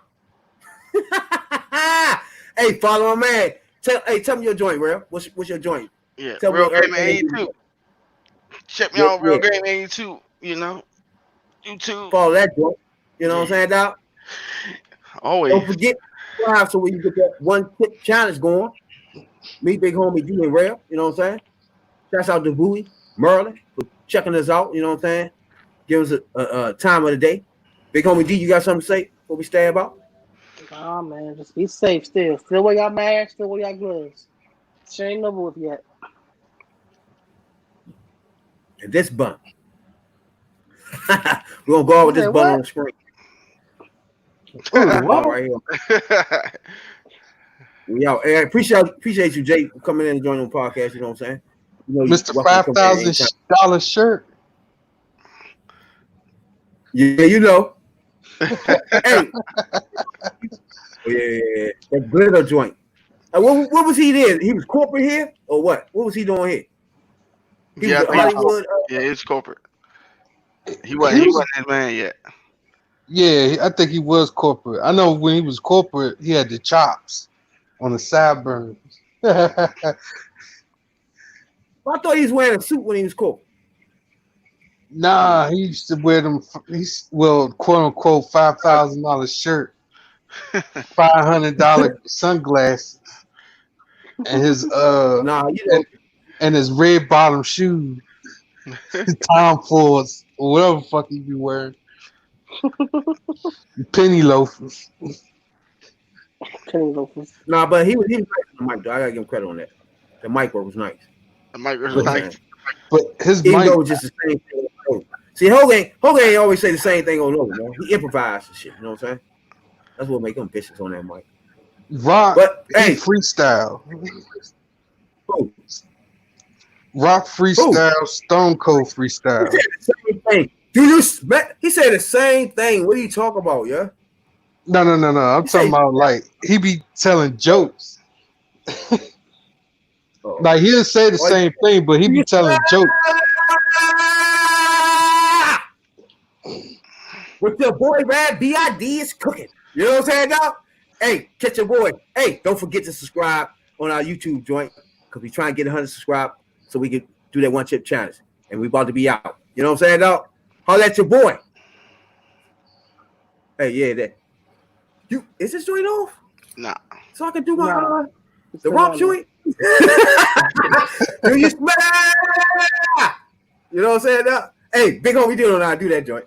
S2: Hey, follow my man. Tell me your joint, Real. What's your joint?
S4: Yeah,
S2: Tell
S4: Real
S2: me
S4: Game 82. Check me out, Real Game 82. You know, YouTube.
S2: Follow that joint. You know what I'm saying, dog?
S4: Always.
S2: Don't forget to subscribe so we can get that one tip challenge going. Me, big homie, you and Real. You know what I'm saying? Shouts out to Bowie, Merlin for checking us out. You know what I'm saying? Give us a time of the day. Big homie D, you got something to say before we stab out?
S1: Nah, man, just be safe still. Still wear your mask, still wear your gloves. She ain't over with yet.
S2: And this bun. We're going to go out with this bun on the screen.
S1: What?
S2: Right here. We out. Hey, I appreciate you, Jay, for coming in and joining the podcast. You know what I'm saying? You know,
S7: Mr. $5,000 shirt.
S2: Yeah, you know. Hey. Yeah, that glitter joint. What was he there? He was corporate here or what? What was he doing here? He was Hollywood.
S4: Yeah, it's corporate. He wasn't his man yet.
S7: Yeah, I think he was corporate. I know when he was corporate, he had the chops on the sideburns.
S2: I thought he was wearing a suit when he was corporate.
S7: Nah, he used to wear them. Quote unquote, $5,000 shirt, $500 sunglasses, and his and his red bottom shoes, Tom Fords or whatever the fuck he be wearing, penny loafers.
S2: Nah, but he was nice on the mic. Though. I gotta give him credit on that. The mic work was nice.
S4: The mic was nice.
S7: But his
S2: even
S7: mic
S2: though it was just the same thing. See, Hogan ain't always say the same thing over, man. He improvised and shit. You know what I'm saying? That's what make him vicious on that mic.
S7: Rock,
S2: but
S7: hey, freestyle.
S2: Who?
S7: Rock freestyle, Who? Stone Cold freestyle.
S2: He said the same thing. He said the same thing. What are you talking about, yeah?
S7: No. I'm talking about like he be telling jokes. Like he'll say the same thing, but he be telling jokes.
S2: With your boy Rad B.I.D. is cooking. You know what I'm saying, dog? Hey, catch your boy. Hey, don't forget to subscribe on our YouTube joint because we trying to get 100 subscribed so we can do that one chip challenge. And we about to be out. You know what I'm saying, dog? Holla at your boy. Hey, yeah, that. Is this joint off?
S4: Nah.
S2: So I can do my the romp joint? Do you smell? You know what I'm saying, dog? Hey, big homie, do that joint.